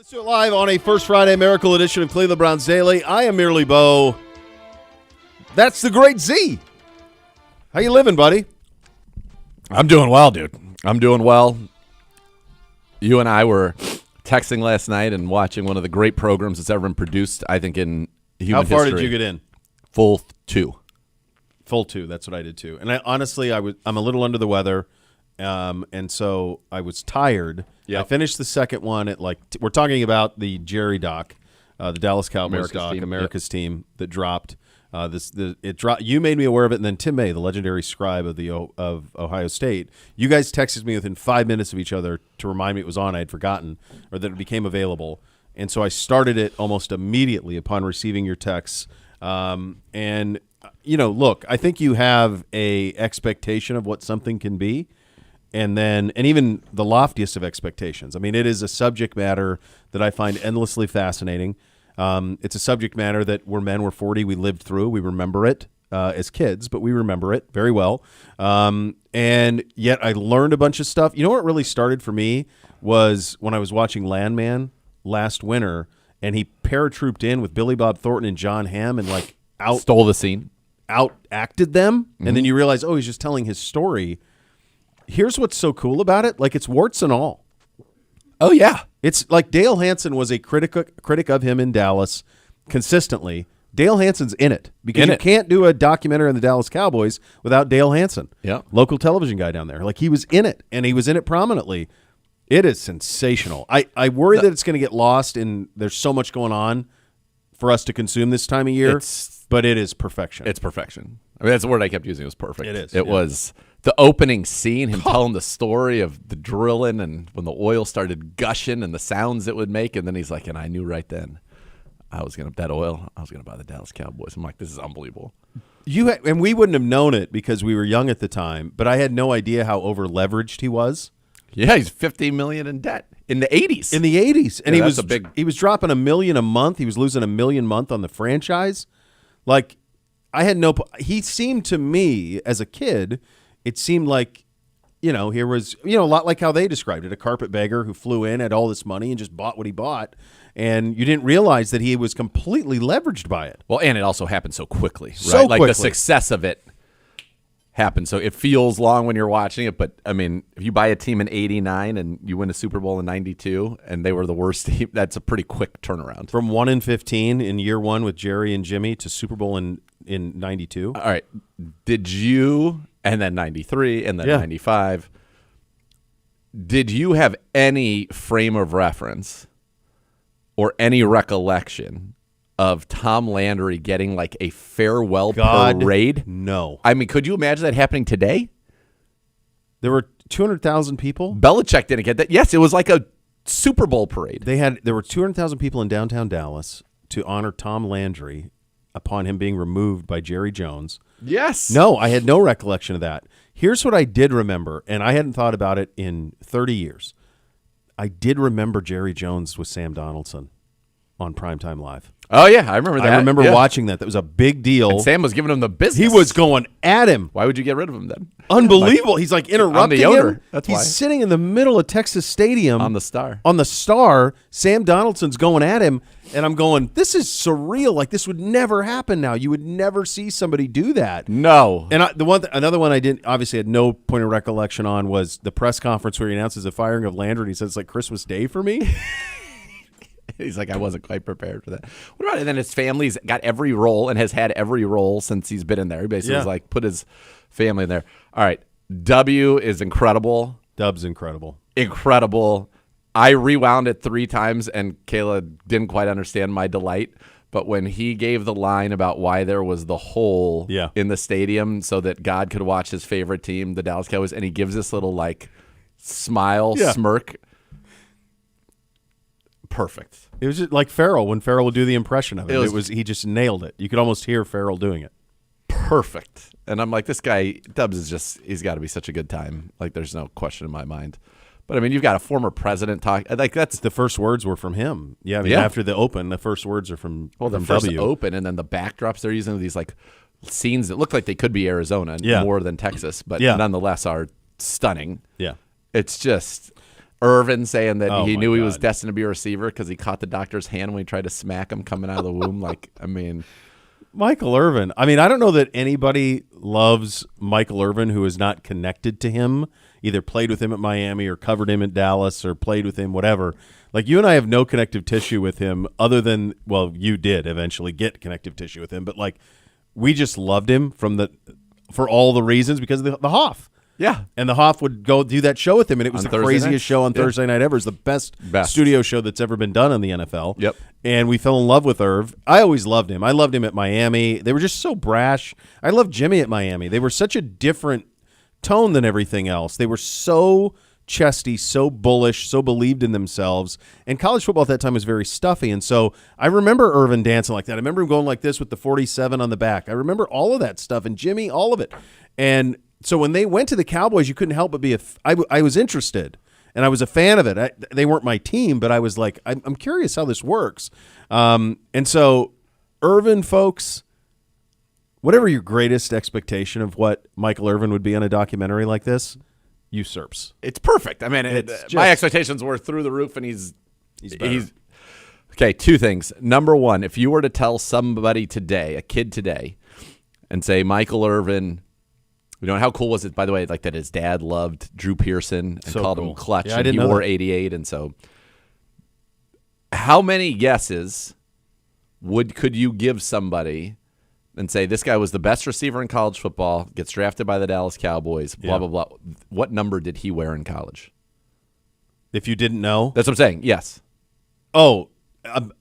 Let's do it live on a First Friday Miracle edition of Cleveland Browns Daily. I am merely Bo. That's the great Z. How you living, buddy? I'm doing well, dude. I'm doing well. You and I were texting last night and watching one of the great programs that's ever been produced, I think, in human history. How far did you get in? Full two. Full two. That's what I did too. And honestly, I'm a little under the weather, and so I was tired. Yep. I finished the second one at we're talking about the Jerry doc, the Dallas Cowboys America's doc, team. America's team that dropped. It dropped. You made me aware of it, and then Tim May, the legendary scribe of Ohio State, you guys texted me within 5 minutes of each other to remind me it was on. I had forgotten, or that it became available, and so I started it almost immediately upon receiving your texts. And look, I think you have a expectation of what something can be, and even the loftiest of expectations. I mean, it is a subject matter that I find endlessly fascinating. It's a subject matter that we're 40, we lived through, we remember it as kids, but we remember it very well. And yet I learned a bunch of stuff. You know what really started for me was when I was watching Landman last winter, and he paratrooped in with Billy Bob Thornton and John Hamm and stole the scene, out-acted them, and then you realize, oh, he's just telling his story. Here's what's so cool about it. It's warts and all. Oh, yeah. It's like Dale Hansen was a critic of him in Dallas consistently. Dale Hansen's in it because you can't do a documentary on the Dallas Cowboys without Dale Hansen, local television guy down there. He was in it, and he was in it prominently. It is sensational. I worry that it's going to get lost, and there's so much going on for us to consume this time of year, but it is perfection. It's perfection. I mean, that's the word I kept using. It was perfect. It is. It was the opening scene, him telling the story of the drilling and when the oil started gushing and the sounds it would make. And then he's like, and I knew right then I was going to buy the Dallas Cowboys. I'm like, this is unbelievable. And we wouldn't have known it because we were young at the time, but I had no idea how over-leveraged he was. Yeah, he's $50 million in debt in the 80s. In the 80s. And yeah, he was dropping $1 million a month. He was losing $1 million a month on the franchise. He seemed to me as a kid, it seemed like, here was, a lot like how they described it, a carpetbagger who flew in, had all this money and just bought what he bought. And you didn't realize that he was completely leveraged by it. Well, and it also happened so quickly, right? Quickly. The success of it happened. So it feels long when you're watching it, but I mean, if you buy a team in 89 and you win a Super Bowl in 92 and they were the worst team, that's a pretty quick turnaround. From 1-15 in year one with Jerry and Jimmy to Super Bowl in 92. All right. Did you, and then 93 and then 95, did you have any frame of reference or any recollection of Tom Landry getting a farewell parade? No. I mean, could you imagine that happening today? There were 200,000 people. Belichick didn't get that. Yes, it was like a Super Bowl parade. There were 200,000 people in downtown Dallas to honor Tom Landry upon him being removed by Jerry Jones. Yes. No, I had no recollection of that. Here's what I did remember, and I hadn't thought about it in 30 years. I did remember Jerry Jones with Sam Donaldson on Primetime Live. Oh, yeah, I remember that. I remember watching that. That was a big deal. And Sam was giving him the business. He was going at him. Why would you get rid of him then? Unbelievable. He's interrupting I'm the owner. him. That's He's why. sitting in the middle of Texas Stadium. On the Star. On the Star. Sam Donaldson's going at him, and I'm going, this is surreal. This would never happen now. You would never see somebody do that. No. And another one I didn't obviously had no point of recollection on was the press conference where he announces the firing of Landry, and he says it's like Christmas Day for me. He's like, I wasn't quite prepared for that. What about it? And then his family's got every role and has had every role since he's been in there. He basically was put his family in there. All right. W is incredible. Dub's incredible. Incredible. I rewound it 3 times, and Kayla didn't quite understand my delight. But when he gave the line about why there was the hole in the stadium so that God could watch his favorite team, the Dallas Cowboys, and he gives this little smile, smirk. Perfect. It was just like Farrell when Farrell would do the impression of it. He just nailed it. You could almost hear Farrell doing it. Perfect. And I'm like, this guy, Dubs he's got to be such a good time. There's no question in my mind. But I mean, you've got a former president talk. That's the first words were from him. Yeah. I mean, after the open, the first words are from the first open, and then the backdrops they're using these scenes that look like they could be Arizona more than Texas, but nonetheless are stunning. Yeah. It's just. Irvin saying that he knew he was God. destined to be a receiver because he caught the doctor's hand when he tried to smack him coming out of the womb. Michael Irvin. I mean, I don't know that anybody loves Michael Irvin who is not connected to him, either played with him at Miami or covered him at Dallas or played with him, whatever. Like, you and I have no connective tissue with him other than, well, you did eventually get connective tissue with him, but like, we just loved him for all the reasons because of the Hoff. Yeah. And the Hoff would go do that show with him, and it was the craziest show on Thursday night ever. It's the best studio show that's ever been done in the NFL. Yep. And we fell in love with Irv. I always loved him. I loved him at Miami. They were just so brash. I loved Jimmy at Miami. They were such a different tone than everything else. They were so chesty, so bullish, so believed in themselves. And college football at that time was very stuffy. And so I remember Irvin dancing like that. I remember him going like this with the 47 on the back. I remember all of that stuff. And Jimmy, all of it. And so when they went to the Cowboys, you couldn't help but be I was interested, and I was a fan of it. They weren't my team, but I was like, I'm curious how this works. And so, Irvin, folks, whatever your greatest expectation of what Michael Irvin would be on a documentary like this, usurps. It's perfect. I mean, my expectations were through the roof, and he's okay. Two things. Number one, if you were to tell somebody today, a kid today, and say Michael Irvin. You know, how cool was it, by the way, like that his dad loved Drew Pearson and called him Clutch, and he wore 88, and so how many guesses could you give somebody and say this guy was the best receiver in college football, gets drafted by the Dallas Cowboys, blah, blah, blah. What number did he wear in college? If you didn't know? That's what I'm saying, yes. Oh,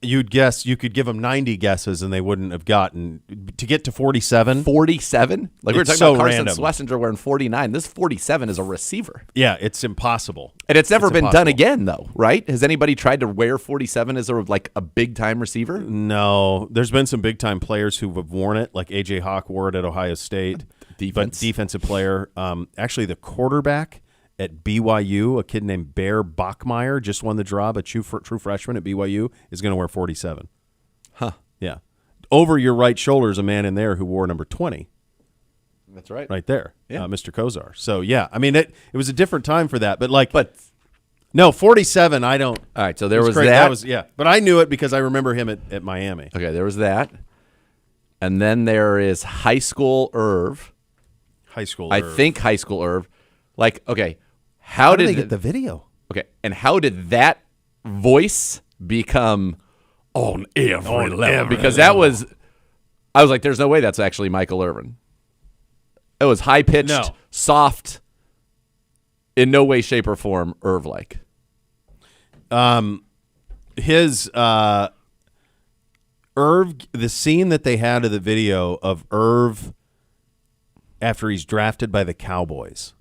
you'd guess, you could give them 90 guesses and they wouldn't have gotten to get to 47. 47? Like we were talking so about Carson random. Schlesinger wearing 49. This 47 is a receiver. Yeah, it's impossible. And it's never been done again, though, right? Has anybody tried to wear 47 as a big-time receiver? No. There's been some big-time players who have worn it, like A.J. Hawk wore it at Ohio State. Defensive player. Actually, the quarterback at BYU, a kid named Bear Bachmeier, just won the job, a true freshman at BYU, is going to wear 47. Huh. Yeah. Over your right shoulder is a man in there who wore number 20. That's right. Right there, yeah. Mr. Kosar. So, yeah, I mean, it was a different time for that. But no, 47, I don't. All right, so there was great. that. Yeah, but I knew it because I remember him at Miami. Okay, there was that. And then there is high school Irv. I think high school Irv. Okay, how did they get the video? Okay, and how did that voice become on every level? Because that was, I was like, there's no way that's actually Michael Irvin. It was high-pitched, soft, in no way, shape, or form Irv-like. His Irv, the scene that they had of the video of Irv after he's drafted by the Cowboys,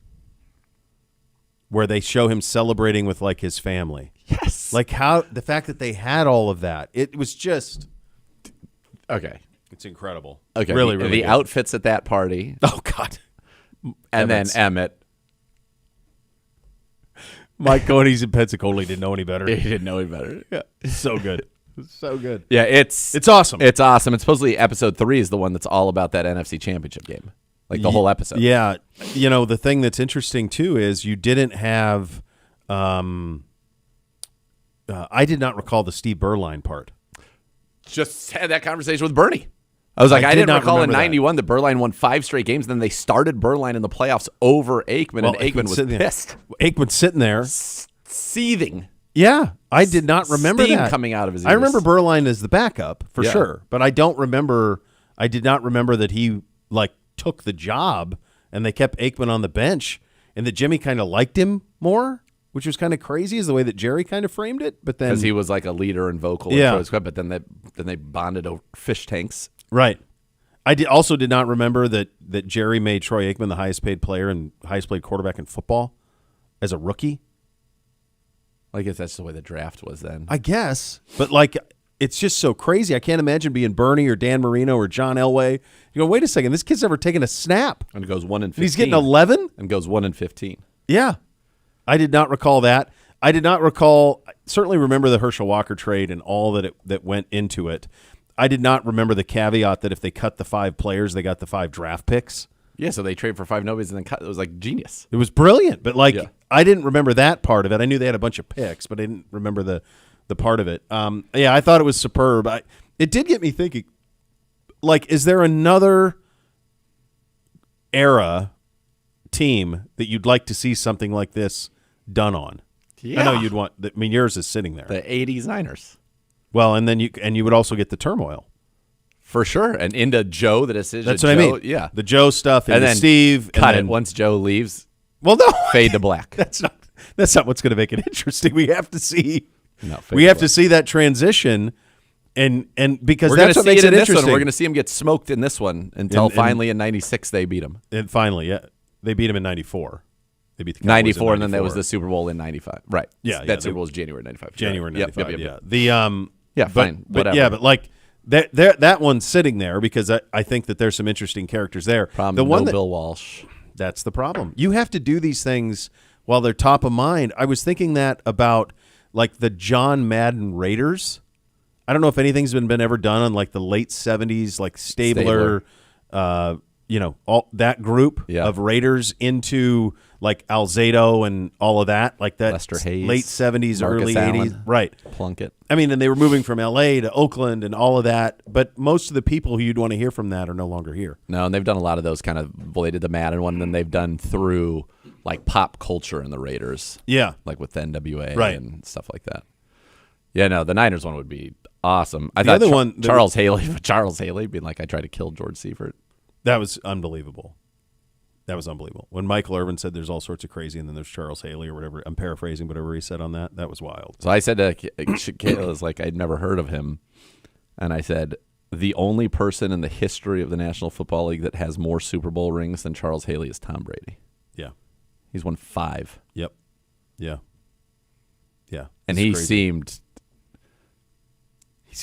where they show him celebrating with like his family. Yes. Like how the fact that they had all of that, it was just okay. It's incredible. Okay, really the good. outfits at that party. Oh God. And then Emmett. Mike Coney's in Pensacola didn't know any better. He didn't know any better. Yeah, so good. So good. Yeah, it's awesome. It's awesome. And supposedly episode 3 is the one that's all about that NFC Championship game. Like the whole episode. Yeah. You know, the thing that's interesting, too, is you didn't have I did not recall the Steve Berline part. Just had that conversation with Bernie. I was like, I didn't recall in 91 that Berline won 5 straight games. Then they started Berline in the playoffs over Aikman, and Aikman was pissed. Aikman sitting there. Seething. Yeah. I did not remember Steam that. coming out of his ears. I remember Berline as the backup, for sure. But I did not remember that he, took the job and they kept Aikman on the bench and that Jimmy kind of liked him more, which was kind of crazy is the way that Jerry kind of framed it. But then, because he was like a leader and vocal, but then they bonded over fish tanks. Right. I also did not remember that Jerry made Troy Aikman the highest paid player and highest paid quarterback in football as a rookie. I guess that's the way the draft was then. I guess. But it's just so crazy. I can't imagine being Bernie or Dan Marino or John Elway. You go, wait a second, this kid's never taken a snap. And it goes 1-15. He's getting 11? And goes 1-15. Yeah. I did not recall that. I certainly remember the Herschel Walker trade and all that went into it. I did not remember the caveat that if they cut the 5 players, they got the 5 draft picks. Yeah, so they trade for 5 nobodies and then cut. It was like genius. It was brilliant, but I didn't remember that part of it. I knew they had a bunch of picks, but I didn't remember the part of it. Yeah, I thought it was superb. It did get me thinking, like, is there another era team that you'd like to see something like this done on? Yeah. I know you'd want. I mean, yours is sitting there. The 80s Niners. Well, and then you would also get the turmoil. For sure. And into Joe, the decision. That's what I mean. Yeah. The Joe stuff and then Steve. Cut and it once Joe leaves. Well, no. Fade to black. That's not what's going to make it interesting. We have to see. No, we have to see that transition, and because we're that's what makes it interesting. We're going to see him get smoked in this one until finally in '96 they beat him. And finally, yeah, they beat him in '94. They beat the Cowboys '94, in and then there was the Super Bowl in '95. Right. Yeah, that Super Bowl was January '95. January '95. Yep. Yeah. The fine. Whatever. Yeah, but like that one's sitting there because I think that there's some interesting characters there. The one Bill Walsh. That's the problem. You have to do these things while they're top of mind. I was thinking that about like the John Madden Raiders. I don't know if anything's been ever done on like the late 70s, like Stabler. All that group of Raiders into like Alzado and all of that, like that Lester Hayes, late 70s, Marcus early Allen, 80s. Right. Plunkett. I mean, and they were moving from L.A. to Oakland and all of that, but most of the people who you'd want to hear from that are no longer here. No, and they've done a lot of those kind of, well, they did the Madden one, and then they've done through like pop culture in the Raiders. Yeah. Like with the NWA right. and stuff like that. Yeah, no, the Niners one would be awesome. I the thought other one, Charles Haley being like, I tried to kill George Seifert. That was unbelievable. When Michael Irvin said there's all sorts of crazy, and then there's Charles Haley or whatever. I'm paraphrasing whatever he said on that. That was wild. So I said to Kayla, was like, I'd never heard of him. And I said, the only person in the history of the National Football League that has more Super Bowl rings than Charles Haley is Tom Brady. Yeah. He's won 5. Yep. Yeah. Yeah. And he seemed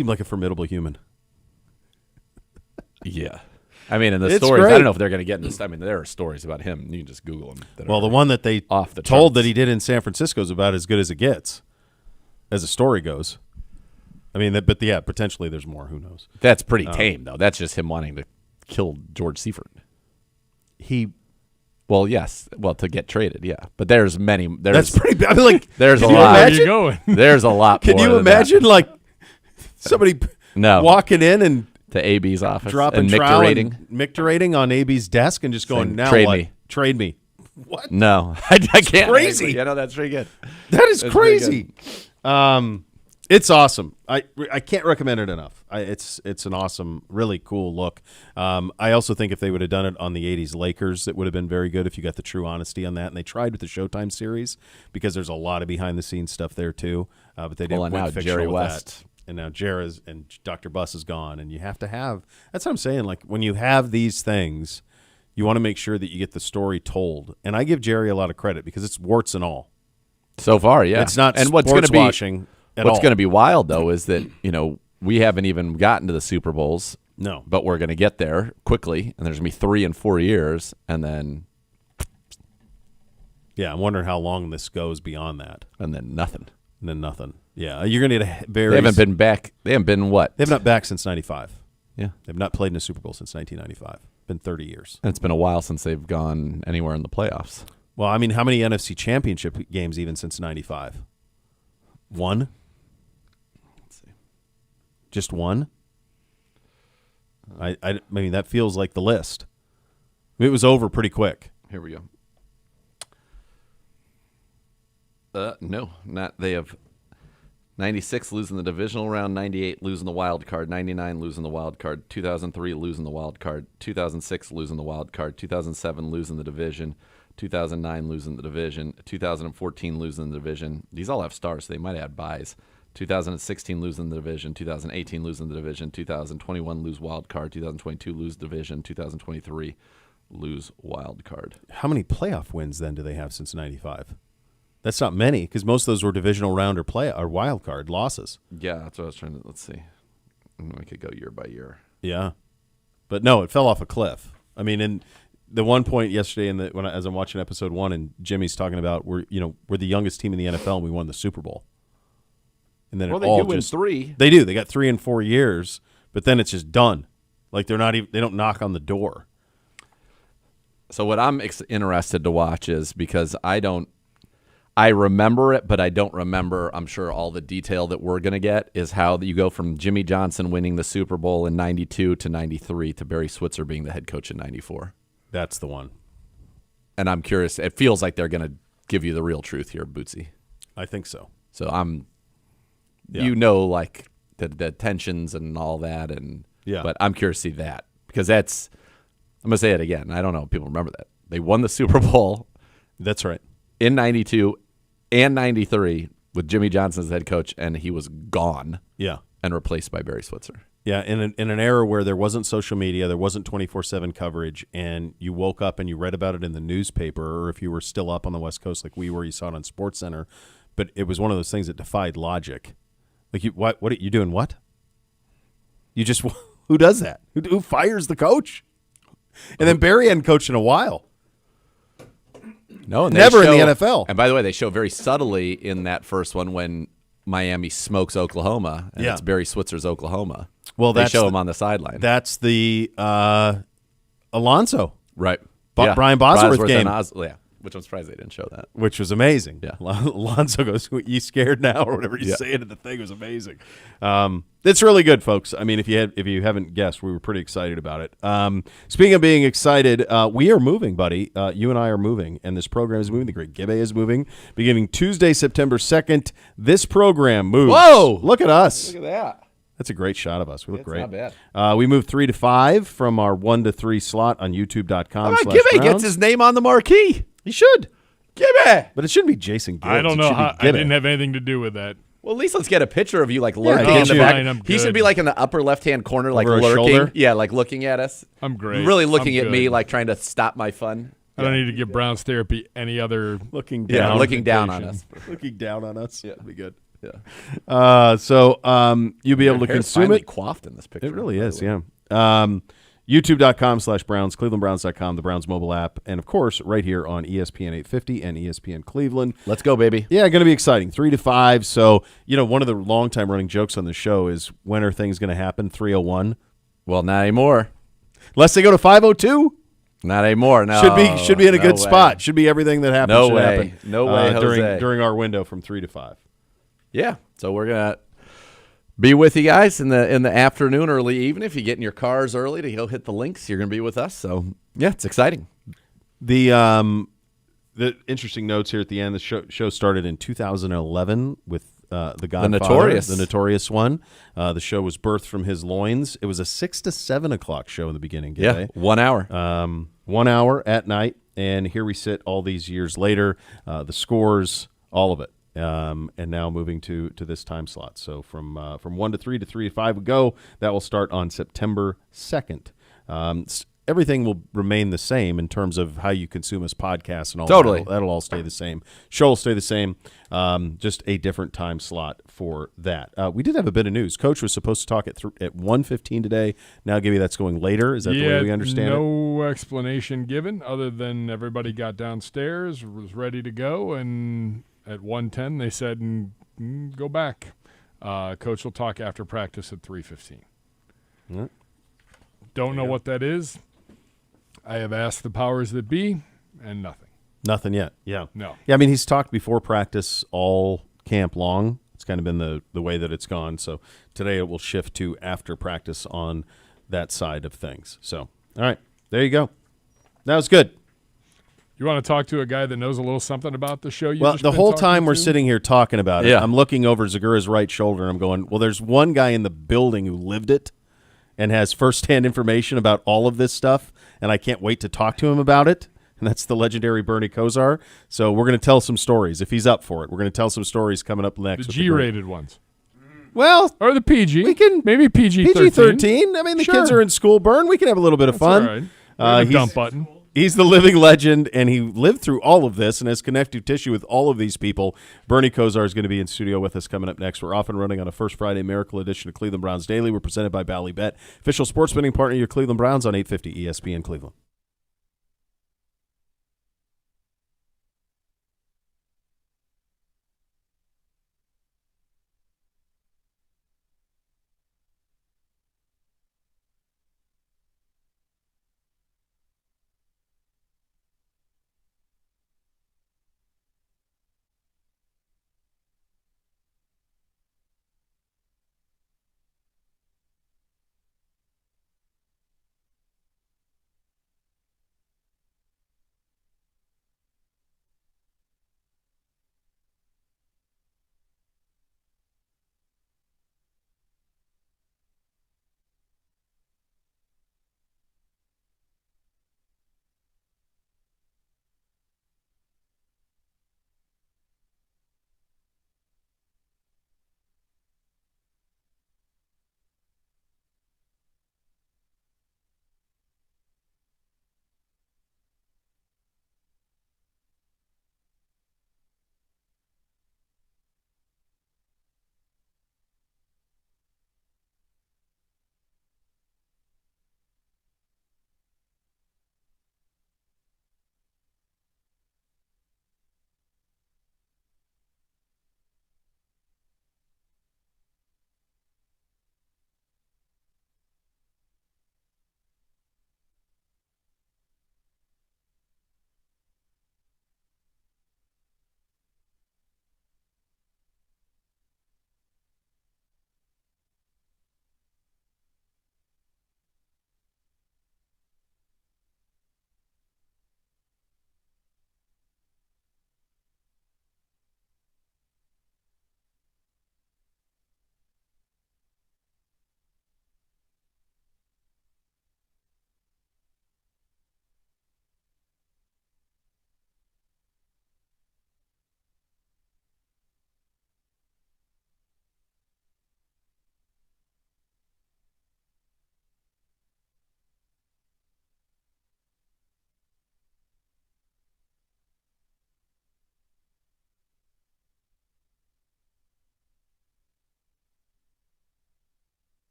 like a formidable human. Yeah. I mean, in the it's stories, great. I don't know if they're going to get into this. I mean, there are stories about him. You can just Google them. Well, the one that they off the told charts. that he did in San Francisco is about as good as it gets, as the story goes. I mean, but yeah, potentially there's more. Who knows? That's pretty tame, though. That's just him wanting to kill George Seifert. Well, yes. Well, to get traded, yeah. But there's many. That's pretty. I mean, like, there's a can you lot. imagine? Where you going? There's a lot. Can more you than imagine, that. like, somebody walking in and to AB's office dropping and micturating on AB's desk and just going, saying, now trade what? me. Trade me. What? No, I can't. Crazy. Yeah, no, that's pretty good. That is crazy. It's awesome. I can't recommend it enough. It's an awesome, really cool look. I also think if they would have done it on the 80s Lakers, it would have been very good if you got the true honesty on that. And they tried with the Showtime series because there's a lot of behind-the-scenes stuff there too. But they didn't Well, and went now fictional Jerry with West. that. And now Jerry's and Dr. Buss is gone. And you have to have – that's what I'm saying. Like when you have these things, you want to make sure that you get the story told. And I give Jerry a lot of credit because it's warts and all. So far, yeah. It's not and sports washing at What's all. going to be wild, though, is that, we haven't even gotten to the Super Bowls. No. But we're going to get there quickly, and there's going to be 3 and 4 years, and then... Yeah, I'm wondering how long this goes beyond that. And then nothing. Yeah, you're going to get a very... They haven't been back. They haven't been what? They've not back since 95. Yeah. They've not played in a Super Bowl since 1995. Been 30 years. And it's been a while since they've gone anywhere in the playoffs. Well, I mean, how many NFC Championship games even since 95? 1? Let's see. Just 1? I mean, that feels like the list. It was over pretty quick. Here we go. No, not. They have 96 losing the divisional round, 98 losing the wild card, 99 losing the wild card, 2003 losing the wild card, 2006 losing the wild card, 2007 losing the division, 2009 losing the division, 2014 losing the division. These all have stars, so they might add buys. 2016 losing the division, 2018 losing the division, 2021 lose wild card, 2022 lose division, 2023 lose wild card. How many playoff wins then do they have since 95? That's not many because most of those were divisional round or wild card losses. Yeah, that's what I was trying to. Let's see. We could go year by year. Yeah, but no, it fell off a cliff. I mean, in the one point yesterday, as I'm watching episode 1, and Jimmy's talking about we're the youngest team in the NFL and we won the Super Bowl. And then they all do win 3. They do. They got 3 and 4 years, but then it's just done. Like they're not even. They don't knock on the door. So what I'm interested to watch is because I don't. I remember it, but I don't remember, I'm sure, all the detail that we're going to get is how you go from Jimmy Johnson winning the Super Bowl in 92 to 93 to Barry Switzer being the head coach in 94. That's the one. And I'm curious. It feels like they're going to give you the real truth here, Bootsy. I think so. So like the tensions and all that. But I'm curious to see that because I'm going to say it again. I don't know if people remember that. They won the Super Bowl. That's right. In 92 and 93 with Jimmy Johnson as head coach, and he was gone. Yeah. And replaced by Barry Switzer. Yeah, in an era where there wasn't social media, there wasn't 24/7 coverage, and you woke up and you read about it in the newspaper, or if you were still up on the West Coast like we were, you saw it on SportsCenter. But it was one of those things that defied logic. Like, what are you doing? What? You just who does that? Who fires the coach? And then Barry hadn't coached in a while. No, and never in the NFL. And by the way, they show very subtly in that first one when Miami smokes Oklahoma, and it's Barry Switzer's Oklahoma. Well, they show him on the sideline. That's the Alonso, right? Brian Bosworth game. Which I'm surprised they didn't show that. Which was amazing. Yeah. Alonso goes, "You scared now?" or whatever he's saying. The thing was amazing. It's really good, folks. I mean, if you haven't guessed, we were pretty excited about it. Speaking of being excited, we are moving, buddy. You and I are moving, and this program is moving. The Great Gibbe is moving. Beginning Tuesday, September 2nd, this program moves. Whoa! Look at us. Look at that. That's a great shot of us. We look great. Not bad. We moved 3 to 5 from our 1 to 3 slot on YouTube.com. Gibbe gets his name on the marquee. He should. Gibbe. But it shouldn't be Jason Gibbs. I don't know how. I didn't have anything to do with that. Well, at least let's get a picture of you like lurking Yeah, in the back. I'm He should good. be like in the upper left-hand corner, like Over his lurking. shoulder? Yeah, like looking at us. I'm great. Really looking I'm at me, good. like trying to stop my fun. I don't need to give Browns therapy any other. Looking Yeah, down. looking down on us. Looking down on us. Yeah, that'd be good. Yeah. So you'll be able to Hair's consume finally it. coiffed in this picture. It really is, yeah. YouTube.com/Browns, ClevelandBrowns.com, the Browns mobile app, and of course, right here on ESPN 850 and ESPN Cleveland. Let's go, baby. Yeah, going to be exciting. 3 to 5. So, one of the long-time running jokes on the show is when are things going to happen? 3:01. Well, not anymore. Unless they go to 5:02. Not anymore. No. Should be in a good way. spot. Should be everything that happens. No should way. happen, No way, Jose. during our window from 3 to 5. Yeah. So we're gonna be with you guys in the afternoon, early evening. If you get in your cars early to go hit the links, you're gonna be with us. So yeah, it's exciting. The interesting notes here at the end. The show started in 2011 with the Godfather, the notorious one. The show was birthed from his loins. It was a 6 to 7 o'clock show in the beginning. Yeah, 1 hour. 1 hour at night, and here we sit all these years later. The scores, all of it. And now moving to this time slot. So from 1 to 3 to 3 to 5 we go. That will start on September 2nd. Everything will remain the same in terms of how you consume us podcasts and all. Totally. That'll all stay the same. Show will stay the same. Just a different time slot for that. We did have a bit of news. Coach was supposed to talk at 1:15 today. Now, Gibby, that's going later. Is that the way we understand it? No explanation given other than everybody got downstairs, was ready to go, and at 1:10 they said, go back. Coach will talk after practice at 3:15. Mm-hmm. Don't know what that is. I have asked the powers that be, and nothing. Nothing yet. Yeah. No. Yeah, I mean, he's talked before practice all camp long. It's kind of been the way that it's gone. So today it will shift to after practice on that side of things. So, all right, there you go. That was good. You want to talk to a guy that knows a little something about the show? Well, the whole time we're sitting here talking about it, Yeah. I'm looking over Zagura's right shoulder, and I'm going, well, there's one guy in the building who lived it and has firsthand information about all of this stuff, and I can't wait to talk to him about it, and that's the legendary Bernie Kosar. So we're going to tell some stories. If he's up for it, we're going to tell some stories coming up next. The with G-rated ones. Well, or the PG. we can maybe PG-13. PG-13. I mean, the kids are in school, Bern. We can have a little bit of fun. That's all right. Dump button. He's the living legend, and he lived through all of this and has connective tissue with all of these people. Bernie Kosar is going to be in studio with us coming up next. We're off and running on a First Friday Miracle edition of Cleveland Browns Daily. We're presented by Ballybet, official sports betting partner of your Cleveland Browns on 850 ESPN Cleveland.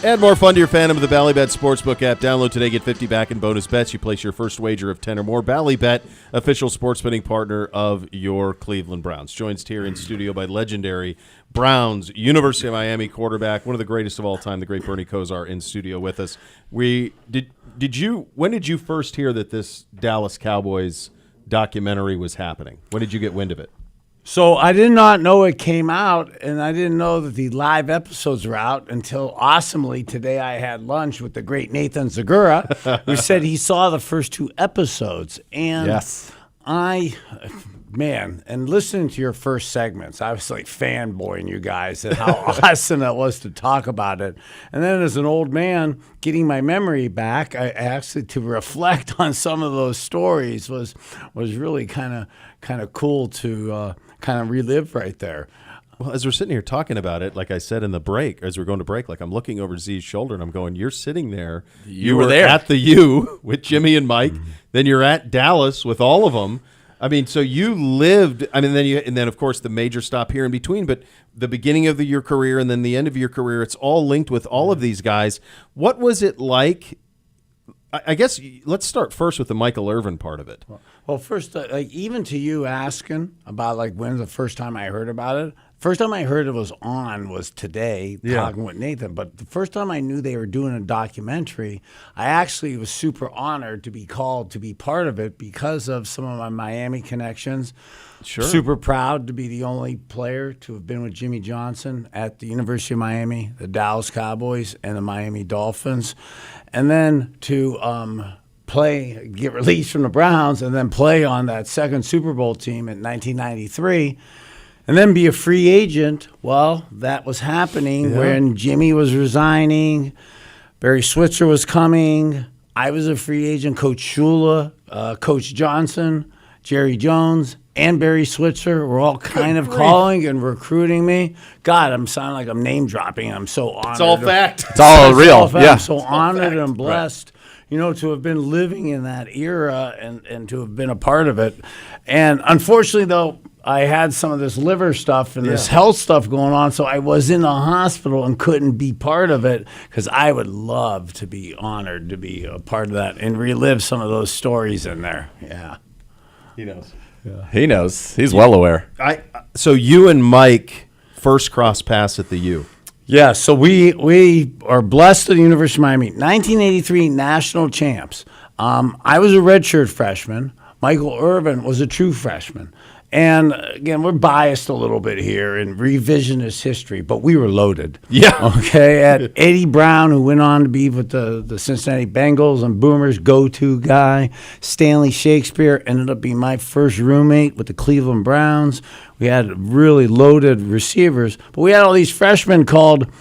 Add more fun to your fandom of the Ballybet Sportsbook app. Download today, get 50 back in bonus bets. You place your first wager of 10 or more. Ballybet, official sports betting partner of your Cleveland Browns. Joined here in studio by legendary Browns, University of Miami quarterback, one of the greatest of all time, the great Bernie Kosar, in studio with us. When did you first hear that this Dallas Cowboys documentary was happening? When did you get wind of it? So I did not know it came out, and I didn't know that the live episodes were out until awesomely today I had lunch with the great Nathan Zagura, who said he saw the first 2 episodes. And yes. And listening to your first segments, I was like fanboying you guys and how awesome it was to talk about it. And then as an old man, getting my memory back, I actually to reflect on some of those stories was really kind of cool to kind of relive right there. Well, as we're sitting here talking about it, like I said in the break, as we're going to break, like I'm looking over Z's shoulder and I'm going, you're sitting there. You were there at the U with Jimmy and Mike. Mm-hmm. Then you're at Dallas with all of them. I mean, so you lived. I mean, then of course the major stop here in between, but the beginning of your career and then the end of your career, it's all linked with all of these guys. What was it like? I guess let's start first with the Michael Irvin part of it. Well, first, even to you asking about when's the first time I heard about it. First time I heard it was today, talking with Nathan. But the first time I knew they were doing a documentary, I actually was super honored to be called to be part of it because of some of my Miami connections. Sure. Super proud to be the only player to have been with Jimmy Johnson at the University of Miami, the Dallas Cowboys, and the Miami Dolphins. And then to get released from the Browns and then play on that second Super Bowl team in 1993. And then be a free agent. Well, that was happening when Jimmy was resigning, Barry Switzer was coming, I was a free agent, Coach Shula, Coach Johnson, Jerry Jones, and Barry Switzer were all kind of calling and recruiting me. God, I'm sounding like I'm name dropping. I'm so honored. It's all fact. It's all real. I'm so honored and blessed. Right. To have been living in that era and to have been a part of it. And unfortunately, though, I had some of this liver stuff and this health stuff going on, so I was in the hospital and couldn't be part of it because I would love to be honored to be a part of that and relive some of those stories in there. Yeah. He knows. Yeah. He knows. He's well aware. So you and Mike first cross paths at the U. Yeah, so we are blessed at the University of Miami. 1983 national champs. I was a redshirt freshman. Michael Irvin was a true freshman. And again, we're biased a little bit here in revisionist history, but we were loaded. Yeah. Okay. At Eddie Brown, who went on to be with the Cincinnati Bengals and Boomers' go-to guy. Stanley Shakespeare ended up being my first roommate with the Cleveland Browns. We had really loaded receivers, but we had all these freshmen called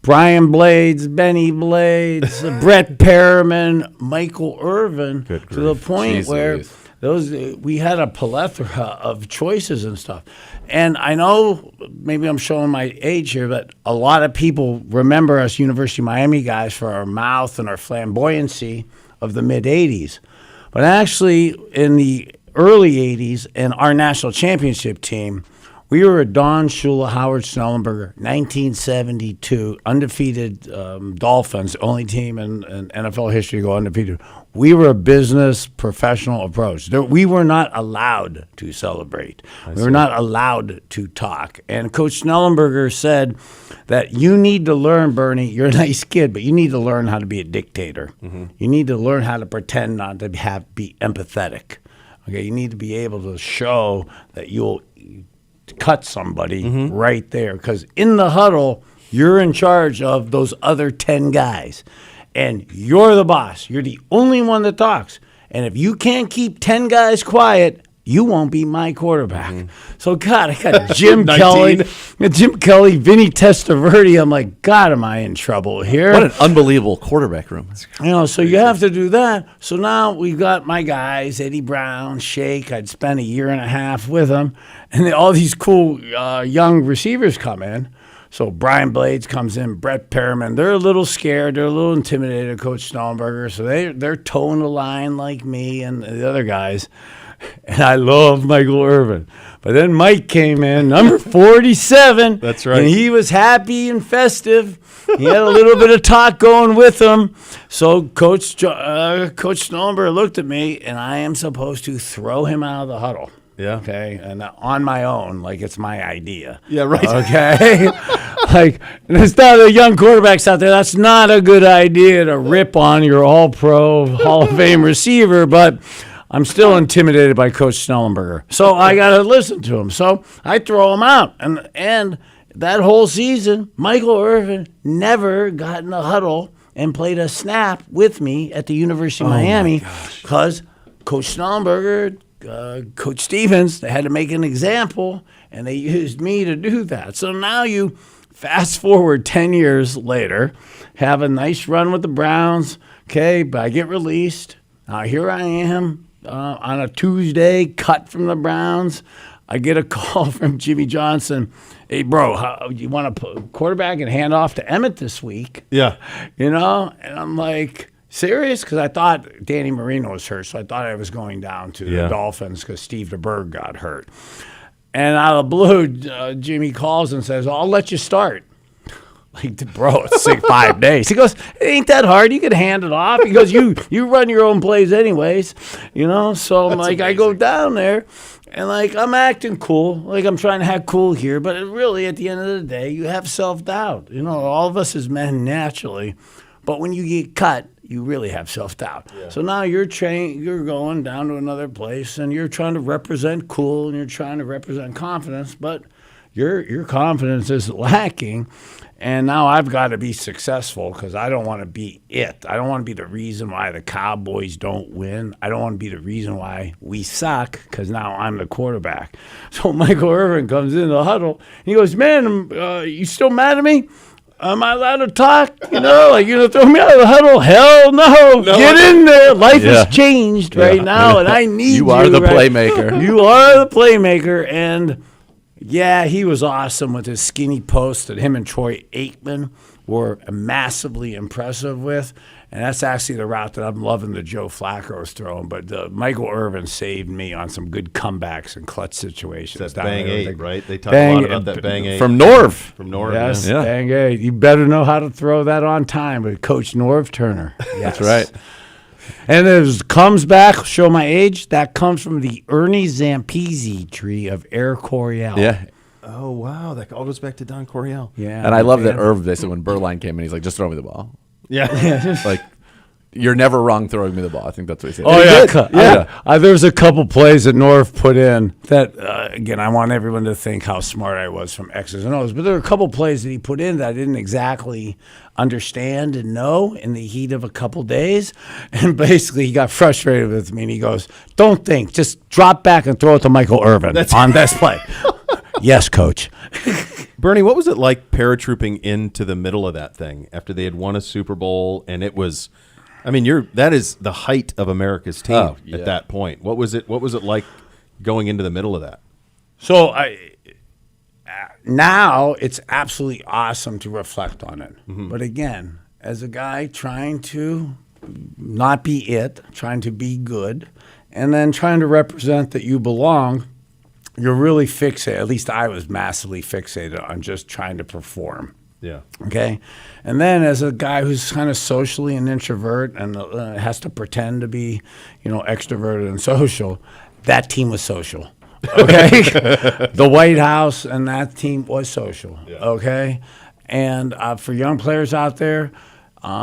Brian Blades, Benny Blades, Brett Perriman, Michael Irvin, to the point where we had a plethora of choices and stuff. And I know maybe I'm showing my age here, but a lot of people remember us University of Miami guys for our mouth and our flamboyancy of the mid-'80s. But actually, in the early 80s and our national championship team, we were a Don Shula, Howard Snellenberger, 1972, undefeated Dolphins, only team in NFL history to go undefeated. We were a business professional approach. We were not allowed to celebrate. We were not allowed to talk. And Coach Snellenberger said that you need to learn, Bernie, you're a nice kid, but you need to learn how to be a dictator. Mm-hmm. You need to learn how to pretend not to be empathetic. Okay, you need to be able to show that you'll cut somebody right there, because in the huddle, you're in charge of those other 10 guys, and you're the boss. You're the only one that talks. And if you can't keep 10 guys quiet, you won't be my quarterback. Mm-hmm. So, God, I got Jim Kelly, Vinny Testaverde. I'm like, God, am I in trouble here? What an unbelievable quarterback room. So you have to do that. So now we've got my guys, Eddie Brown, Shake. I'd spent a year and a half with them. And all these cool young receivers come in. So Brian Blades comes in, Brett Perriman. They're a little scared. They're a little intimidated, Coach Snellenberger. So they're toeing the line like me and the other guys. And I love Michael Irvin. But then Mike came in, number 47. That's right. And he was happy and festive. He had a little bit of talk going with him. So Coach Schnellenberger looked at me, and I am supposed to throw him out of the huddle. Yeah. Okay. And on my own, like it's my idea. Yeah, right. Okay. Like, there's not a young quarterbacks out there. That's not a good idea to rip on your all-pro Hall of Fame receiver, but I'm still intimidated by Coach Schnellenberger. So I got to listen to him. So I throw him out. And that whole season, Michael Irvin never got in the huddle and played a snap with me at the University of Miami because Coach Schnellenberger, Coach Stevens, they had to make an example, and they used me to do that. So now you fast forward 10 years later, have a nice run with the Browns. Okay, but I get released. Here I am on a Tuesday, cut from the Browns. I get a call from Jimmy Johnson. Hey, bro, you want to put quarterback and hand off to Emmett this week? Yeah. You know? And I'm like, serious? Because I thought Danny Marino was hurt, so I thought I was going down to the Dolphins because Steve DeBerg got hurt. And out of the blue, Jimmy calls and says, I'll let you start. Like, bro, it's 5 days. He goes, it ain't that hard. You can hand it off. He goes, you run your own plays anyways. You know? So, I'm like, amazing. I go down there, and, like, I'm acting cool. Like, I'm trying to act cool here. But really, at the end of the day, you have self-doubt. You know, all of us as men naturally. But when you get cut, you really have self-doubt. Yeah. So now you're going down to another place, and you're trying to represent cool, and you're trying to represent confidence, but your confidence is lacking. And now I've got to be successful because I don't want to be it. I don't want to be the reason why the Cowboys don't win. I don't want to be the reason why we suck because now I'm the quarterback. So Michael Irvin comes in the huddle. He goes, man, you still mad at me? Am I allowed to talk? You know, like, you're going to throw me out of the huddle? Hell no. Get in there. Life has changed right now, and I need you. You are the playmaker. You are the playmaker, and yeah, he was awesome with his skinny post that him and Troy Aikman were massively impressive with. And that's actually the route that I'm loving that Joe Flacco is throwing. But Michael Irvin saved me on some good comebacks and clutch situations. That's Bang 8, right? They talk a lot about that Bang 8. From Norv. From Norv, yes, yeah. Bang 8. You better know how to throw that on time with Coach Norv Turner. Yes. That's right. And it comes back, show my age, that comes from the Ernie Zampese tree of Air Coryell. Yeah. Oh, wow. That all goes back to Don Coryell. Yeah. And I love that Irv, they said when Berline came in, he's like, just throw me the ball. Yeah. Like, you're never wrong throwing me the ball. I think that's what he said. Oh, yeah. There's a couple plays that Norv put in that, again, I want everyone to think how smart I was from X's and O's. But there are a couple plays that he put in that I didn't exactly understand and know in the heat of a couple days. And basically, he got frustrated with me, and he goes, don't think. Just drop back and throw it to Michael Irvin on this play. Yes, Coach. Bernie, what was it like paratrooping into the middle of that thing after they had won a Super Bowl? And it was, I mean, that is the height of America's team at that point. What was it like going into the middle of that? So now it's absolutely awesome to reflect on it. Mm-hmm. But again, as a guy trying to not be it, trying to be good, and then trying to represent that you belong, you're really fixated. At least I was massively fixated on just trying to perform. Yeah. Okay. And then as a guy who's kind of socially an introvert and has to pretend to be, extroverted and social, that team was social. Okay. The White House and that team was social. Yeah. Okay. And for young players out there, I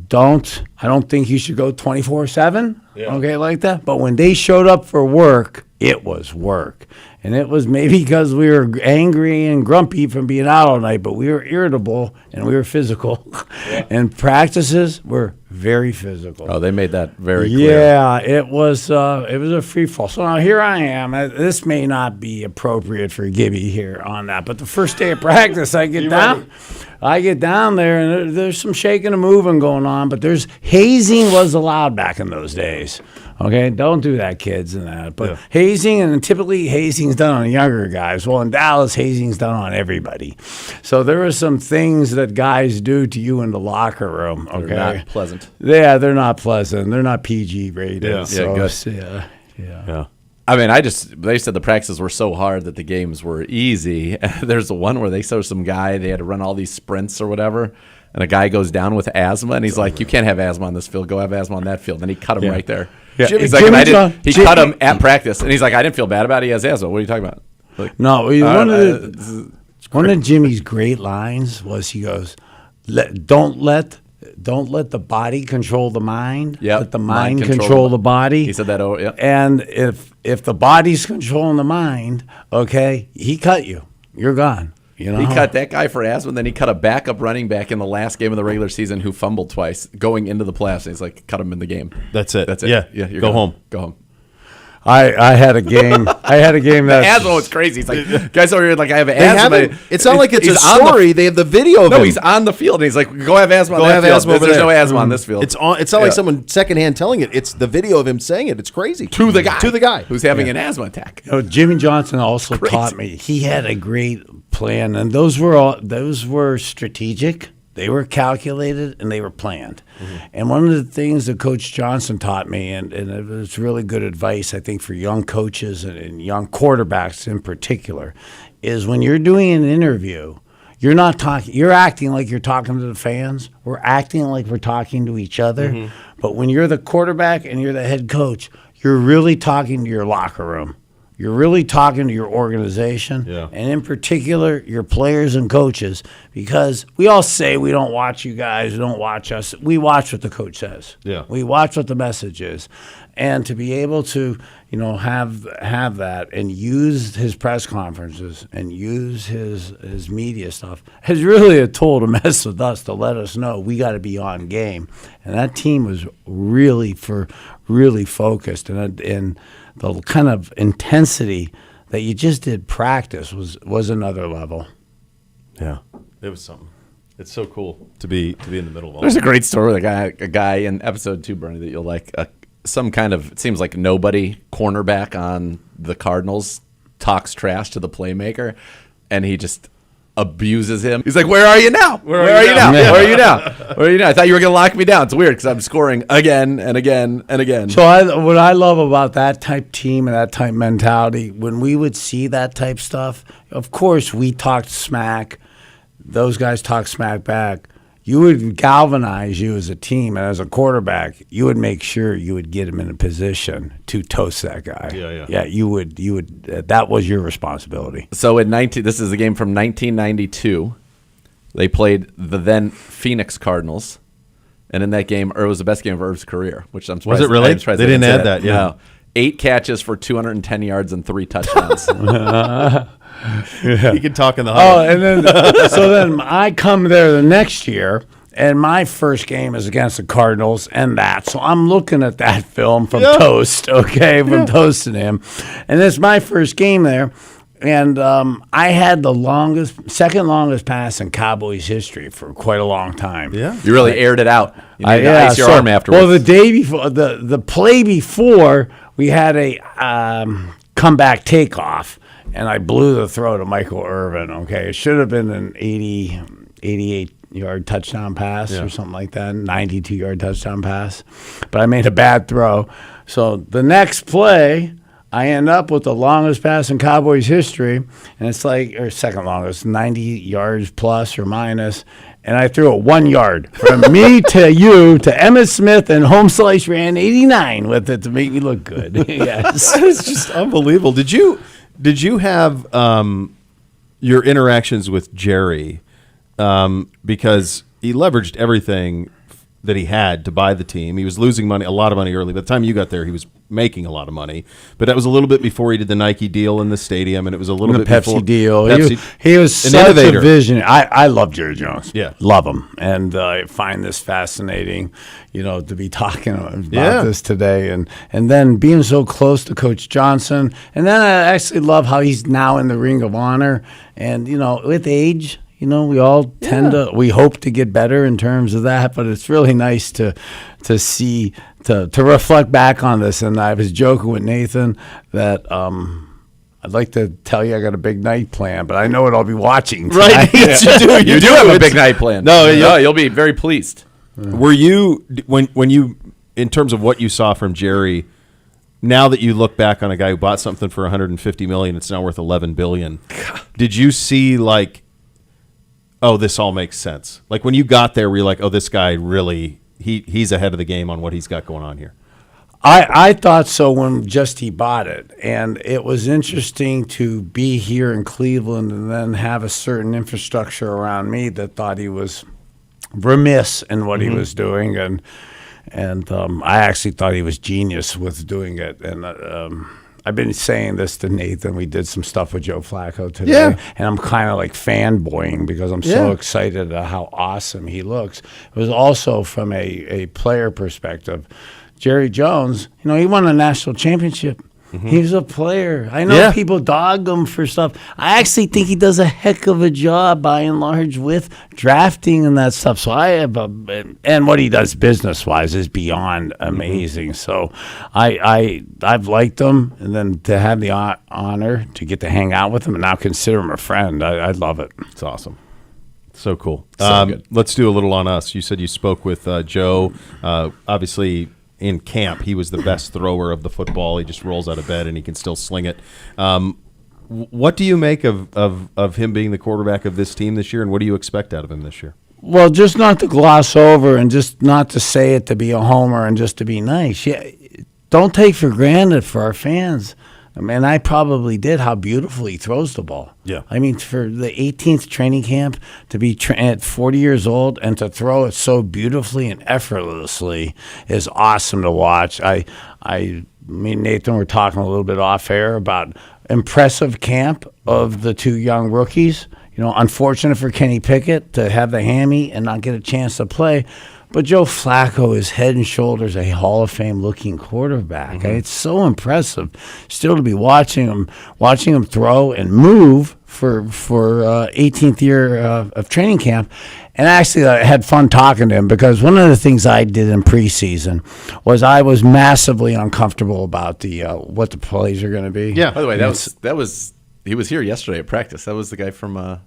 don't think you should go 24/7. Yeah. Okay, like that. But when they showed up for work, it was work. And it was maybe because we were angry and grumpy from being out all night, but we were irritable and we were physical. Yeah. And practices were very physical. Oh, they made that very clear. Yeah, it was a free fall. So now here I am. This may not be appropriate for Gibby here on that, but the first day of practice, I get down there, and there's some shaking and moving going on, but hazing was allowed back in those days. Okay, don't do that, kids, and that. But hazing, and typically hazing's done on younger guys. Well, in Dallas, hazing's done on everybody. So there are some things that guys do to you in the locker room. Okay, they're not pleasant. Yeah, they're not pleasant. They're not PG rated. Yeah, so, good. Yeah. I mean, they said the practices were so hard that the games were easy. There's the one where they saw some guy, they had to run all these sprints or whatever, and a guy goes down with asthma, and he's like, you can't have asthma on this field. Go have asthma on that field. And he cut him right there. Yeah. He's like, he cut him at practice, and he's like, I didn't feel bad about it. He has asthma. What are you talking about? Like, no, one of Jimmy's great lines was he goes, don't let the body control the mind. Let the mind control the body. He said that. Oh, yeah. And if the body's controlling the mind, okay, he cut you. You're gone. You know? He cut that guy for asthma, and then he cut a backup running back in the last game of the regular season who fumbled twice going into the playoffs. And he's like, cut him in the game. That's it. Yeah. Go home. Go home. I had a game. The asthma was crazy. It's like, guys over here, like, I have asthma. It's not like it's a story. They have the video of him. No, he's on the field, and he's like, go have asthma on that field. There's no asthma on this field. It's not like someone secondhand telling it. It's the video of him saying it. It's crazy. To the guy. Who's having an asthma attack. Jimmy Johnson also taught me. He had a great plan, and those were strategic. They were calculated and they were planned. Mm-hmm. And one of the things that Coach Johnson taught me, and it was really good advice, I think, for young coaches and young quarterbacks in particular, is when you're doing an interview, you're not talking. You're acting like you're talking to the fans. We're acting like we're talking to each other. Mm-hmm. But when you're the quarterback and you're the head coach, you're really talking to your locker room. You're really talking to your organization, and in particular, your players and coaches, because we all say we don't watch you guys, we don't watch us. We watch what the coach says. Yeah. We watch what the message is. And to be able to, have that and use his press conferences and use his media stuff has really a toll to mess with us, to let us know we got to be on game. And that team was really focused, and the kind of intensity that you just did practice was another level. Yeah, it was something. It's so cool to be in the middle of all. There's a great story with a guy in episode 2, Bernie, that you'll like. Some kind of, it seems like nobody cornerback on the Cardinals talks trash to the playmaker, and he just abuses him. He's like, "Where are you now? Where are you now? Where are you now? Where are you now? I thought you were going to lock me down." It's weird because I'm scoring again and again and again. So what I love about that type team and that type mentality, when we would see that type stuff, of course we talked smack. Those guys talk smack back. You would galvanize you as a team, and as a quarterback, you would make sure you would get him in a position to toast that guy. Yeah. You would. That was your responsibility. So this is a game from 1992. They played the then Phoenix Cardinals, and in that game, it was the best game of Irv's career. Which I'm surprised. Was it really? They didn't add that. Yeah. No. 8 catches for 210 yards and 3 touchdowns. He can talk in the huddle. Oh, and then I come there the next year, and my first game is against the Cardinals, so I'm looking at that film from Toast, from toasting him, and it's my first game there, and I had the second longest pass in Cowboys history for quite a long time. Yeah, you really aired it out. You needed to ice your arm afterwards. Well, the day before, the play before, we had a comeback takeoff. And I blew the throw to Michael Irvin, okay? It should have been an 88-yard touchdown pass or something like that, 92-yard touchdown pass. But I made a bad throw. So the next play, I end up with the longest pass in Cowboys history, and it's or second longest, 90 yards plus or minus, and I threw it 1 yard from me to you to Emmitt Smith, and Home Slice ran 89 with it to make me look good. Yes. It's just unbelievable. Did you have your interactions with Jerry because he leveraged everything that he had to buy the team? He was losing money, a lot of money early. By the time you got there, he was making a lot of money. But that was a little bit before he did the Nike deal in the stadium, and it was a little bit before the Pepsi deal. He was such a vision. I love Jerry Jones. Yeah. Love him. And I find this fascinating, to be talking about this today. And then being so close to Coach Johnson. And then I actually love how he's now in the Ring of Honor. And, with age, We all we hope to get better in terms of that, but it's really nice to see, to reflect back on this. And I was joking with Nathan that I'd like to tell you I got a big night plan, but I know what I'll be watching tonight. Right. You do have a big night plan. No, you'll be very pleased. Were you, when you, in terms of what you saw from Jerry, now that you look back on a guy who bought something for $150 million, it's now worth $11 billion. Did you see oh, this all makes sense? Like when you got there, were you like, oh, this guy really, he's ahead of the game on what he's got going on here? I thought so when he bought it, and it was interesting to be here in Cleveland and then have a certain infrastructure around me that thought he was remiss in what he was doing, and I actually thought he was genius with doing it. And I've been saying this to Nathan. We did some stuff with Joe Flacco today, and I'm kind of like fanboying because I'm so excited at how awesome he looks. It was also from a player perspective. Jerry Jones, he won a national championship. He's a player. I know people dog him for stuff. I actually think he does a heck of a job, by and large, with drafting and that stuff. So and what he does business-wise is beyond amazing. So I've liked him, and then to have the honor to get to hang out with him and now consider him a friend, I love it. It's awesome. So cool. Good. Let's do a little on us. You said you spoke with Joe. Obviously, in camp, he was the best thrower of the football. He just rolls out of bed and he can still sling it. What do you make of him being the quarterback of this team this year, and what do you expect out of him this year? Well, just not to gloss over and just not to say it to be a homer and just to be nice. Yeah, don't take for granted for our fans. I mean, I probably did how beautifully he throws the ball. Yeah. I mean, for the 18th training camp to be at 40 years old and to throw it so beautifully and effortlessly is awesome to watch. Me and Nathan were talking a little bit off air about impressive camp of the two young rookies. Unfortunate for Kenny Pickett to have the hammy and not get a chance to play. But Joe Flacco is head and shoulders a Hall of Fame looking quarterback. It's so impressive still to be watching him throw and move for 18th year of training camp. And actually, I had fun talking to him because one of the things I did in preseason was I was massively uncomfortable about what the plays are going to be. Yeah. By the way, that was he was here yesterday at practice. That was the guy from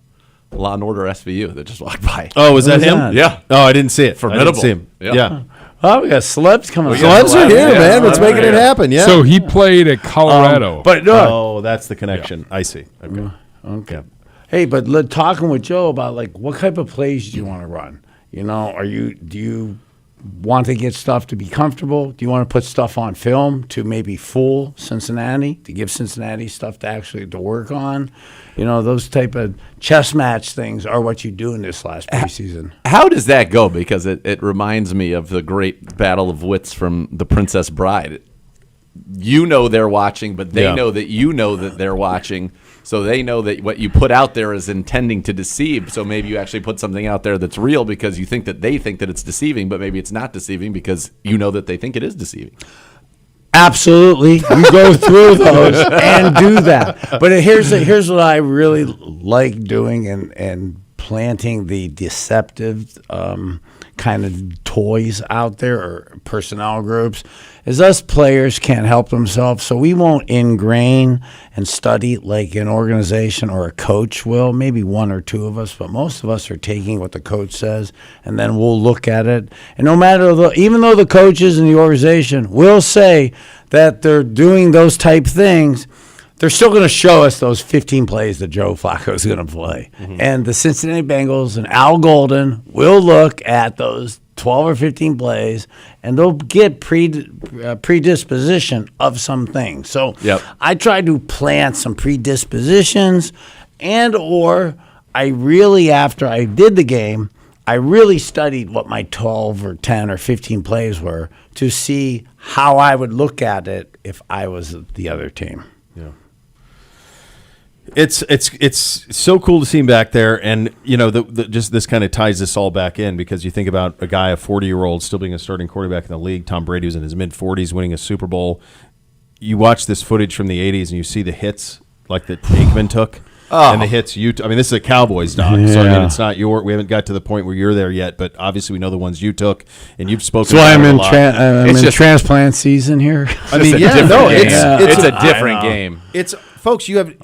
Law and Order SVU that just walked by. Oh, was that him? Yeah. Oh, I didn't see it. Formidable. I didn't see him. Yeah. Oh, we got celebs coming. Celebs are here, man. Let's make it happen. Yeah. So he played at Colorado. Oh, that's the connection. I see. Okay. Hey, but talking with Joe about what type of plays do you want to run? Do you want to get stuff to be comfortable? Do you want to put stuff on film to maybe fool Cincinnati, to give Cincinnati stuff to work on? Those type of chess match things are what you do in this last preseason. How does that go? Because it reminds me of the great battle of wits from The Princess Bride. They're watching, but they know that they're watching. So they know that what you put out there is intending to deceive. So maybe you actually put something out there that's real because you think that they think that it's deceiving, but maybe it's not deceiving because that they think it is deceiving. Absolutely. You go through those and do that. But here's what I really like doing and planting the deceptive kind of toys out there or personnel groups is us players can't help themselves, so we won't ingrain and study like an organization or a coach will. Maybe one or two of us, but most of us are taking what the coach says, and then we'll look at it. And no matter even though the coaches in the organization will say that they're doing those type things, they're still going to show us those 15 plays that Joe Flacco is going to play. And the Cincinnati Bengals and Al Golden will look at those 12 or 15 plays, and they'll get predisposition of some things. So I try to plant some predispositions, or after I did the game, I really studied what my 12 or 10 or 15 plays were to see how I would look at it if I was the other team. Yeah. It's so cool to see him back there, and just this kind of ties this all back in because you think about a guy, a 40-year-old, still being a starting quarterback in the league. Tom Brady was in his mid-40s, winning a Super Bowl. You watch this footage from the '80s, and you see the hits like that Aikman took. and the hits you. I mean, this is a Cowboys doc, so I mean, it's not your. We haven't got to the point where you're there yet, but obviously we know the ones you took, and you've spoken. That's why about I'm in transplant season here. I mean, it's a different game. It's folks. You have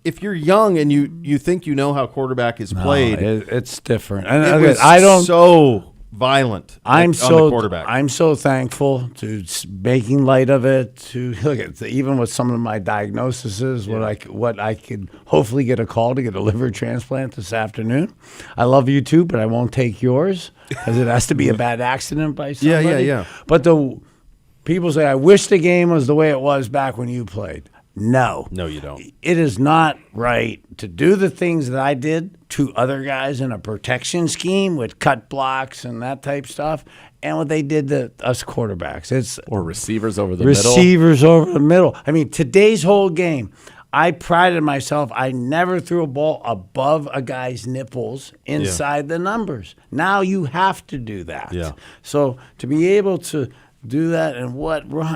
if you're young and you think you know how quarterback is played, it's different. I don't so violent. I'm on so the quarterback. I'm so thankful to making light of it. To look at even with some of my diagnoses, what I could hopefully get a call to get a liver transplant this afternoon. I love you too, but I won't take yours because it has to be a bad accident by somebody. Yeah. But the people say, I wish the game was the way it was back when you played. No, you don't. It is not right to do the things that I did to other guys in a protection scheme with cut blocks and that type stuff, and what they did to us quarterbacks. Or receivers over the middle. I mean, today's whole game, I prided myself. I never threw a ball above a guy's nipples inside the numbers. Now you have to do that. Yeah. So to be able to do that, and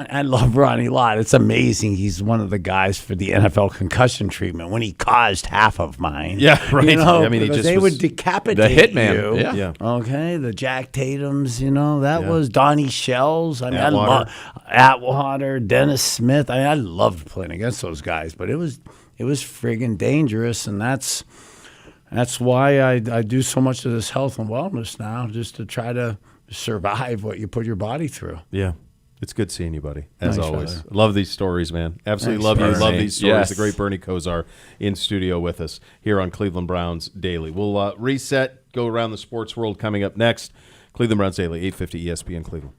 I love Ronnie Lott. It's amazing. He's one of the guys for the NFL concussion treatment when he caused half of mine. Yeah, right. You know, I mean, they would decapitate the hitman. you. Yeah. Okay, the Jack Tatums. That was Donnie Shells. I mean, Atwater. Atwater, Dennis Smith. I loved playing against those guys, but it was friggin' dangerous, and that's why I do so much of this health and wellness now, just to try to survive what you put your body through. Yeah. It's good seeing you, buddy, as Thanks, always. brother. Love these stories, man. Absolutely Thanks, love you. Bernie. Love these stories. Yes. The great Bernie Kosar in studio with us here on Cleveland Browns Daily. We'll reset, go around the sports world coming up next. Cleveland Browns Daily, 850 ESPN Cleveland.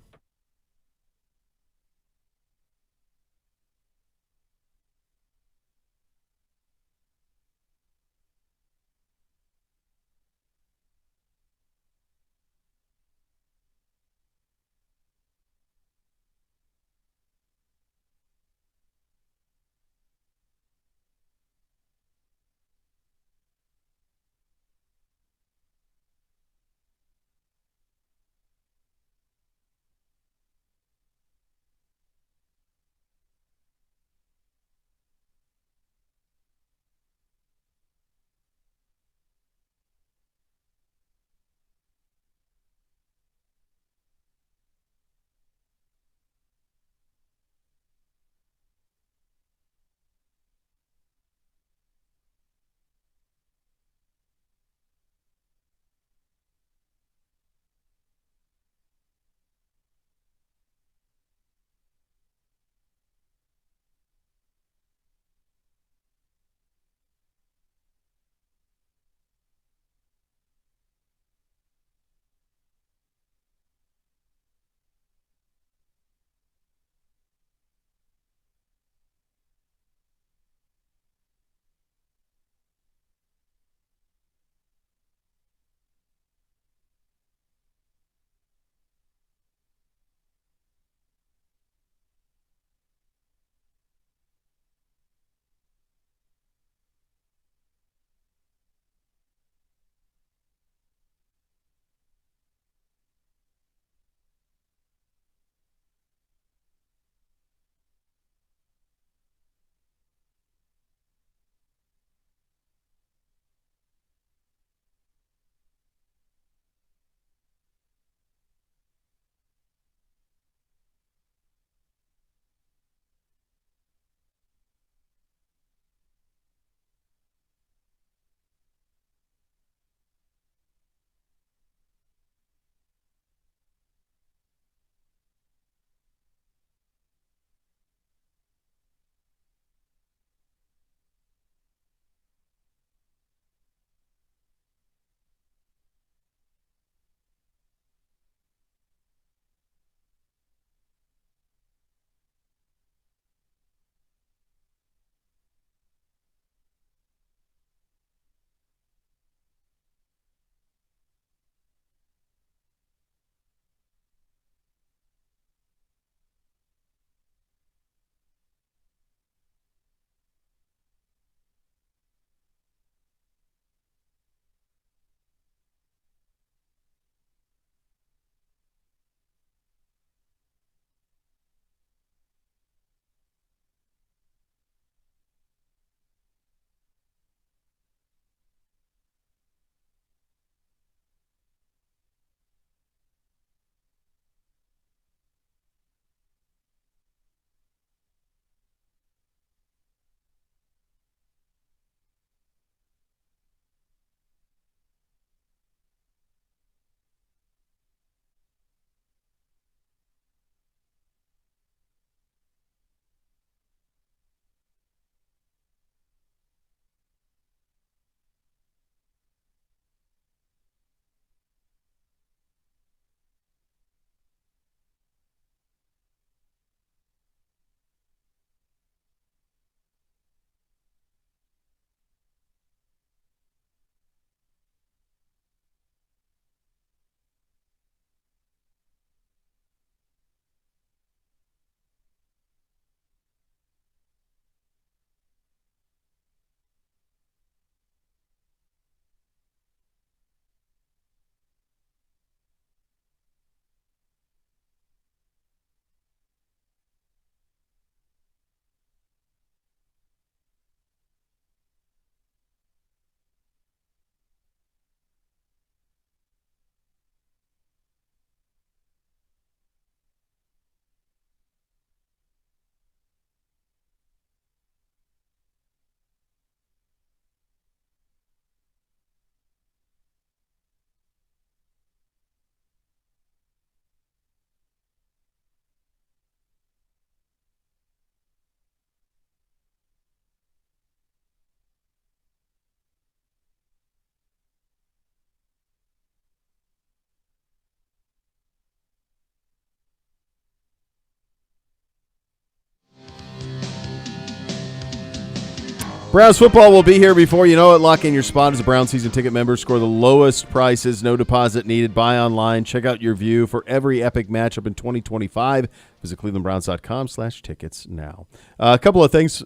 Browns football will be here before you know it. Lock in your spot as a Browns season ticket member. Score the lowest prices, no deposit needed. Buy online. Check out your view for every epic matchup in 2025. Visit clevelandbrowns.com/tickets now. A couple of things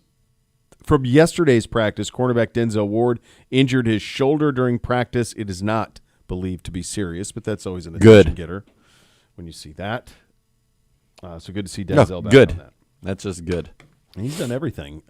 from yesterday's practice. Cornerback Denzel Ward injured his shoulder during practice. It is not believed to be serious, but that's always an attention getter when you see that. So good to see Denzel back on that. That's just good. And he's done everything.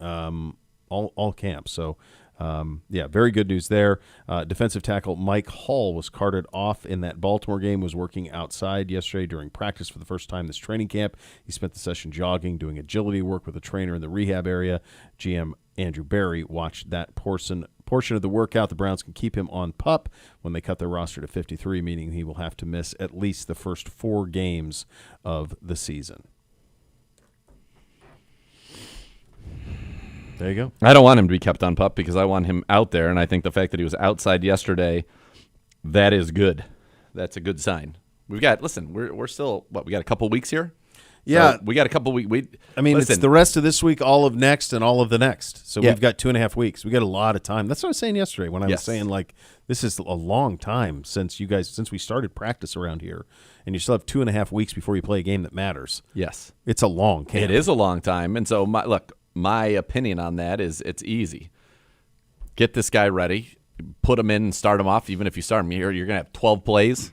All camp. So, very good news there. Defensive tackle Mike Hall was carted off in that Baltimore game, was working outside yesterday during practice for the first time this training camp. He spent the session jogging, doing agility work with a trainer in the rehab area. GM Andrew Berry watched that portion of the workout. The Browns can keep him on PUP when they cut their roster to 53, meaning he will have to miss at least the first 4 games of the season. There you go. I don't want him to be kept on PUP because I want him out there, and I think the fact that he was outside yesterday, that is good. That's a good sign. We're still, we got a couple weeks here? Yeah. So we got a couple weeks. It's the rest of this week, all of next, and all of the next. So we've got 2.5 weeks. We got a lot of time. That's what I was saying yesterday when I was saying, this is a long time since we started practice around here, and you still have 2.5 weeks before you play a game that matters. Yes. It's a long camp. It is a long time. And so, my opinion on that is it's easy. Get this guy ready, put him in and start him off. Even if you start him here, you're going to have 12 plays.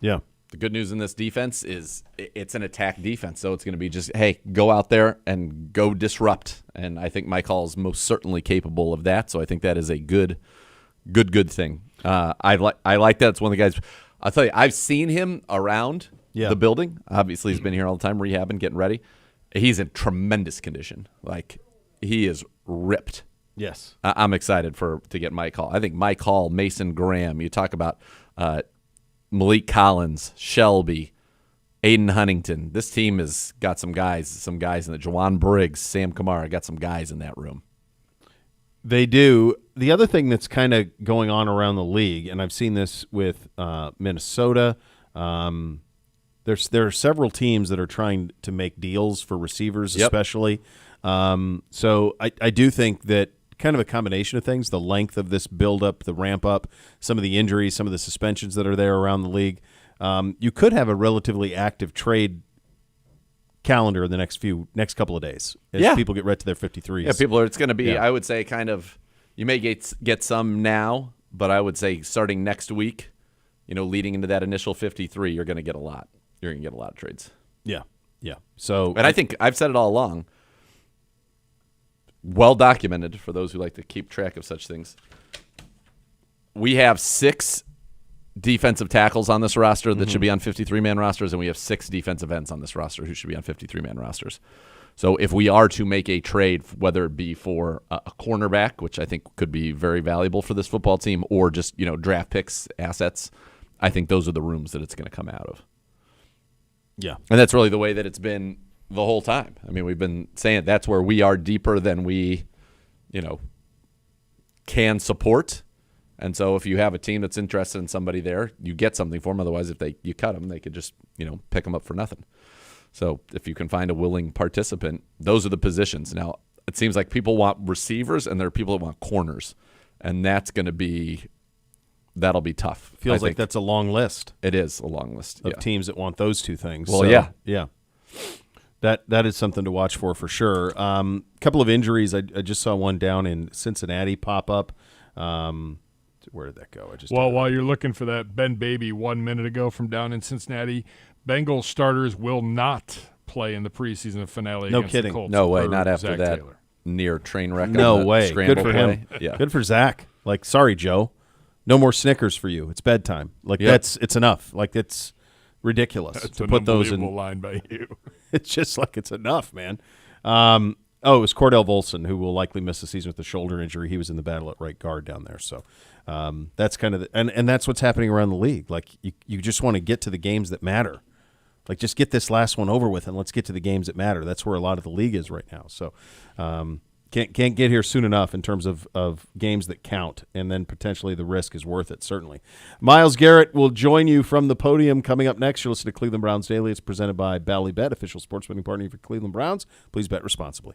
Yeah. The good news in this defense is it's an attack defense, so it's going to be just, hey, go out there and go disrupt. And I think Mike Hall is most certainly capable of that, so I think that is a good thing. I like that. It's one of the guys. I'll tell you, I've seen him around the building. Obviously, he's been here all the time, rehabbing, getting ready. He's in tremendous condition. He is ripped. Yes. I'm excited to get Mike Hall. I think Mike Hall, Mason Graham, you talk about Malik Collins, Shelby, Aiden Huntington. This team has got some guys in the Jawan Briggs, Sam Kamara, got some guys in that room. They do. The other thing that's kind of going on around the league, and I've seen this with Minnesota, there are several teams that are trying to make deals for receivers, especially. So I do think that kind of a combination of things, the length of this build-up, the ramp-up, some of the injuries, some of the suspensions that are there around the league, you could have a relatively active trade calendar in the next couple of days as people get right to their 53s. Yeah, it's going to be, I would say, kind of, you may get some now, but I would say starting next week, leading into that initial 53, you're going to get a lot. You're going to get a lot of trades. Yeah, yeah. So, and I think I've said it all along, well documented for those who like to keep track of such things. We have 6 defensive tackles on this roster that should be on 53-man rosters, and we have 6 defensive ends on this roster who should be on 53-man rosters. So if we are to make a trade, whether it be for a cornerback, which I think could be very valuable for this football team, or just draft picks, assets, I think those are the rooms that it's going to come out of. Yeah. And that's really the way that it's been the whole time. I mean, we've been saying that's where we are deeper than we, can support. And so if you have a team that's interested in somebody there, you get something for them. Otherwise, if you cut them, they could just, pick them up for nothing. So if you can find a willing participant, those are the positions. Now, it seems like people want receivers and there are people that want corners. And that'll be tough. Feels like that's a long list. It is a long list of teams that want those two things. Well, so, yeah. That is something to watch for sure. Couple of injuries. I just saw one down in Cincinnati pop up. Where did that go? While you're looking for that, Ben Baby 1 minute ago from down in Cincinnati, Bengals starters will not play in the preseason finale against the Colts. No way, not after Zach that Taylor. Near train wreck. No way. Good for play. him. Yeah. Good for Zach. Sorry, Joe. No more Snickers for you. It's bedtime. It's enough. It's ridiculous That's to an put those in. unbelievable line by you. It's just it's enough, man. It was Cordell Volson, who will likely miss the season with a shoulder injury. He was in the battle at right guard down there. So that's kind of and that's what's happening around the league. You just want to get to the games that matter. Just get this last one over with and let's get to the games that matter. That's where a lot of the league is right now. So can't get here soon enough in terms of games that count, and then potentially the risk is worth it, certainly. Myles Garrett will join you from the podium coming up next. You'll listen to Cleveland Browns Daily. It's presented by Ballybet, official sports betting partner for Cleveland Browns. Please bet responsibly.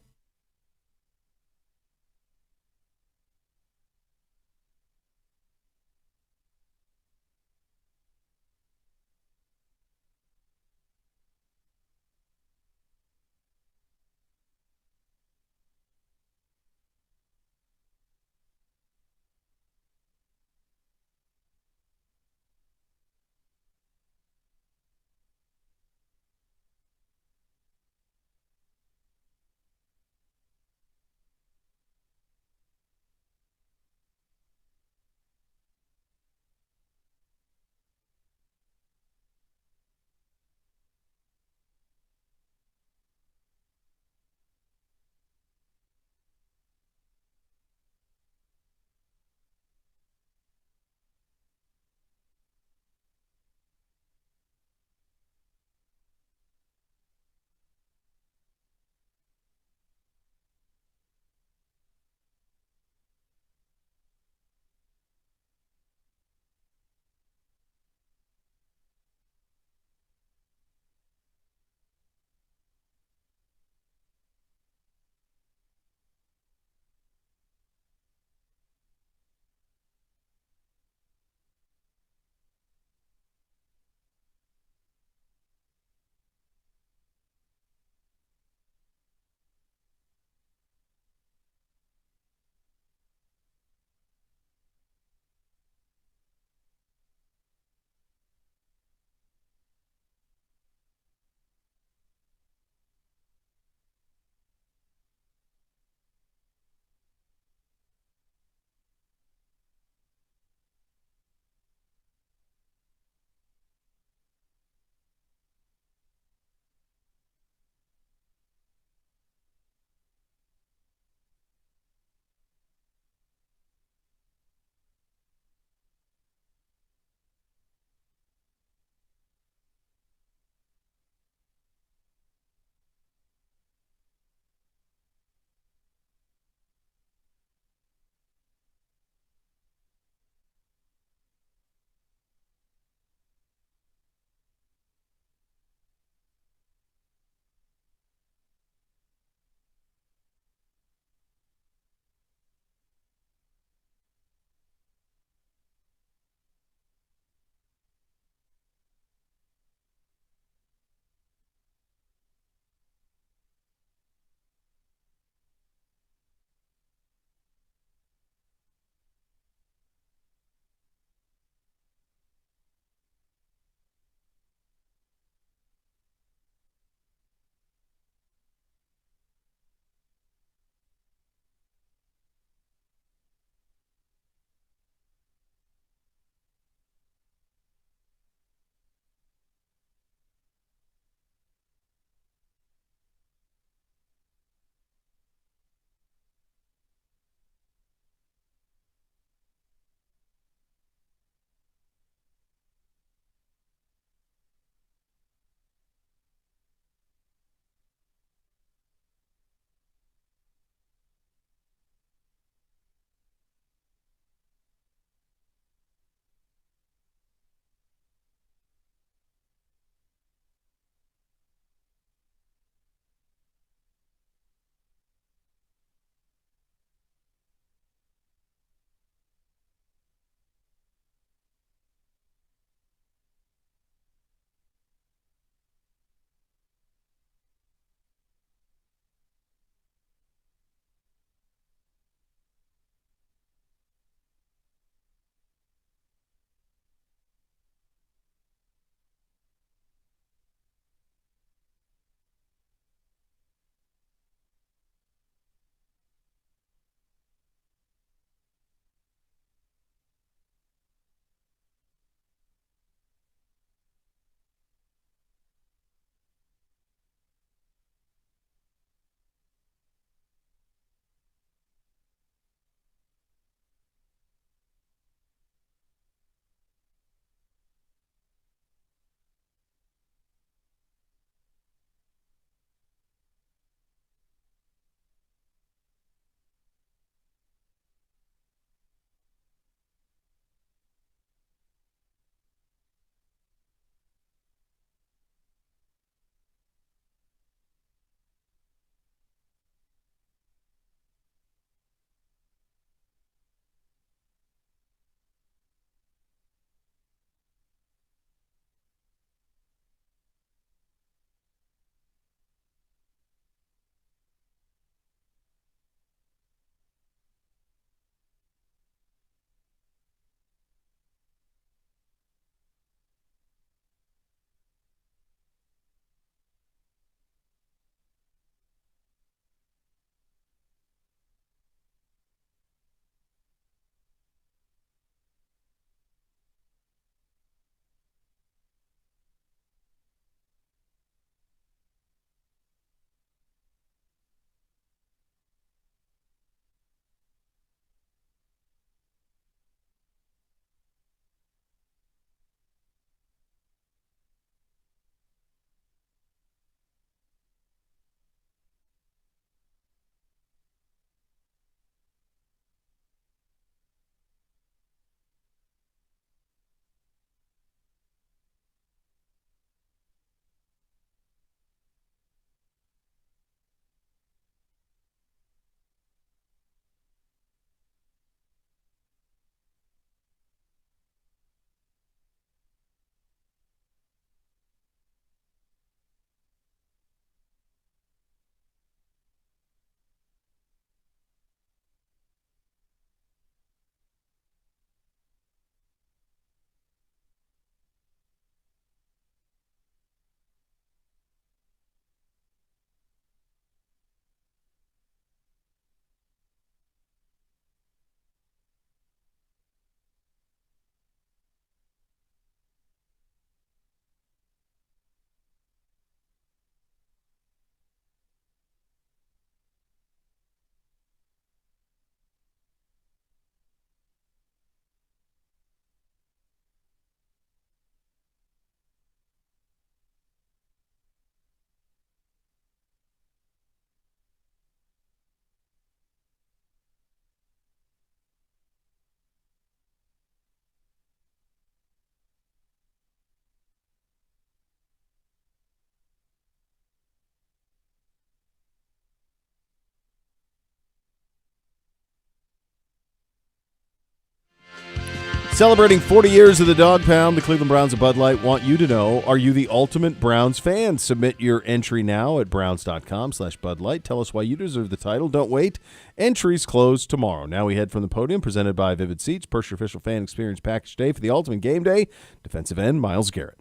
Celebrating 40 years of the Dog Pound, the Cleveland Browns of Bud Light want you to know, are you the ultimate Browns fan? Submit your entry now at browns.com/Bud Light. Tell us why you deserve the title. Don't wait. Entries close tomorrow. Now we head from the podium, presented by Vivid Seats. Purchase your official fan experience package today for the ultimate game day. Defensive end, Myles Garrett.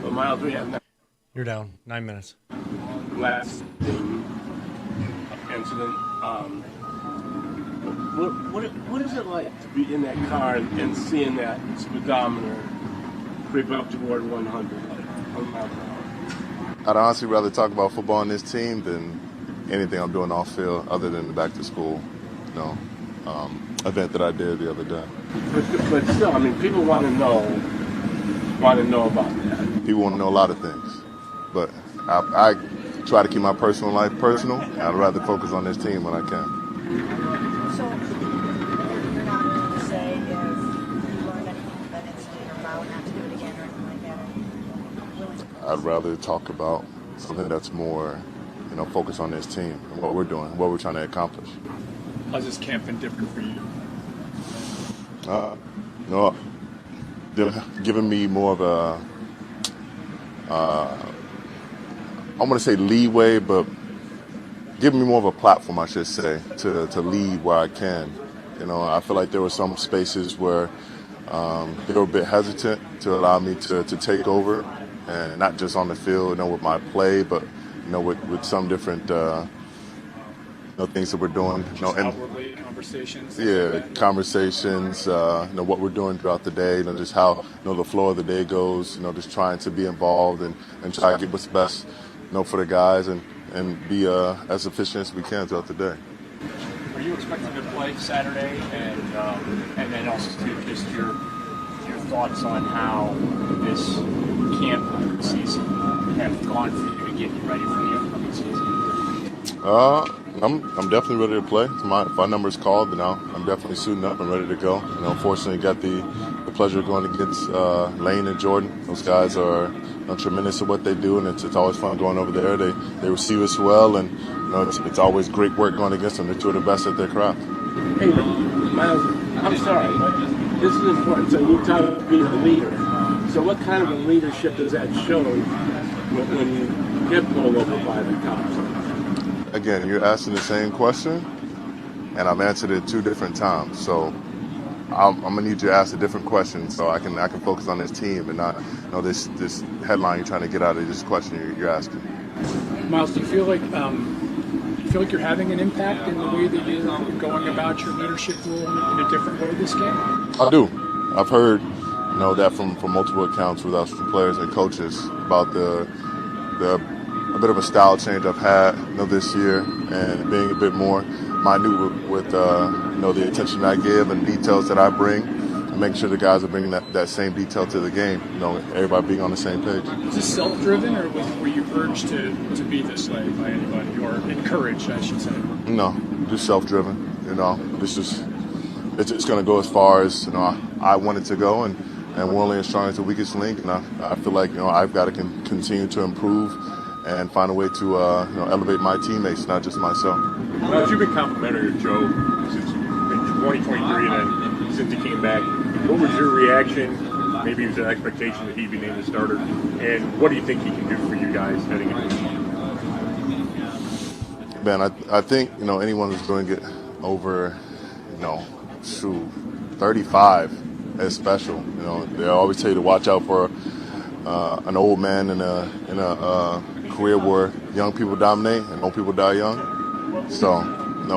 Well, Myles, we have You're down. 9 minutes. last incident. What is it like to be in that car and seeing that speedometer creep up toward 100? I'd honestly rather talk about football on this team than anything I'm doing off field, other than the back to school, event that I did the other day. But still, I mean, people want to know about that. People want to know a lot of things, but I try to keep my personal life personal. I'd rather focus on this team when I can. So, you're not willing to say if you learned anything from that incident or vowed not to do it again or anything like that? I'd rather talk about something that's more, focused on this team and what we're doing, what we're trying to accomplish. How's this camp been different for you? They're giving me more of a, I want to say leeway, but giving me more of a platform, I should say, to lead where I can. I feel like there were some spaces where they were a bit hesitant to allow me to take over, and not just on the field, with my play, but with some different things that we're doing. Outwardly, conversations. Yeah, conversations. What we're doing throughout the day. Just how the flow of the day goes. Just trying to be involved and try to get what's best, for the guys and be as efficient as we can throughout the day. Are you expecting to play Saturday, and then also just your thoughts on how this camp season have gone for you to get you ready for the upcoming season? I'm definitely ready to play. If my number's called, then I'm definitely suiting up and ready to go. Fortunately, got the pleasure of going against Lane and Jordan. Those guys are tremendous at what they do, and it's always fun going over there. They receive us well, and it's always great work going against them. They're two of the best at their craft. Hey, Myles, I'm sorry, but this is important. So you talk about being a leader. So what kind of a leadership does that show when you get pulled over by the cops? Again, you're asking the same question, and I've answered it 2 different times. So I'm gonna need you to ask a different question so I can focus on this team and not this headline you're trying to get out of this question you're asking. Myles, do you feel like you're having an impact in the way that you're going about your leadership role in a different way this game? I do. I've heard that from multiple accounts with us, from players and coaches, about the a bit of a style change I've had this year, and being a bit more minute with the attention I give and details that I bring, and making sure the guys are bringing that same detail to the game. Everybody being on the same page. Is this self-driven, or were you urged to be this way by anybody, or encouraged, I should say? No, just self-driven. It's going to go as far as I want it to go, and we're only as strong as the weakest link. And I feel like I've got to continue to improve and find a way to elevate my teammates, not just myself. Well, you've been complimentary to Joe since 2023, and then since he came back. What was your reaction? Maybe it was an expectation that he'd be named the starter. And what do you think he can do for you guys heading into the season? Man, I think anyone who's going to get over 35 is special. They always tell you to watch out for an old man in a career where young people dominate and old people die young. So,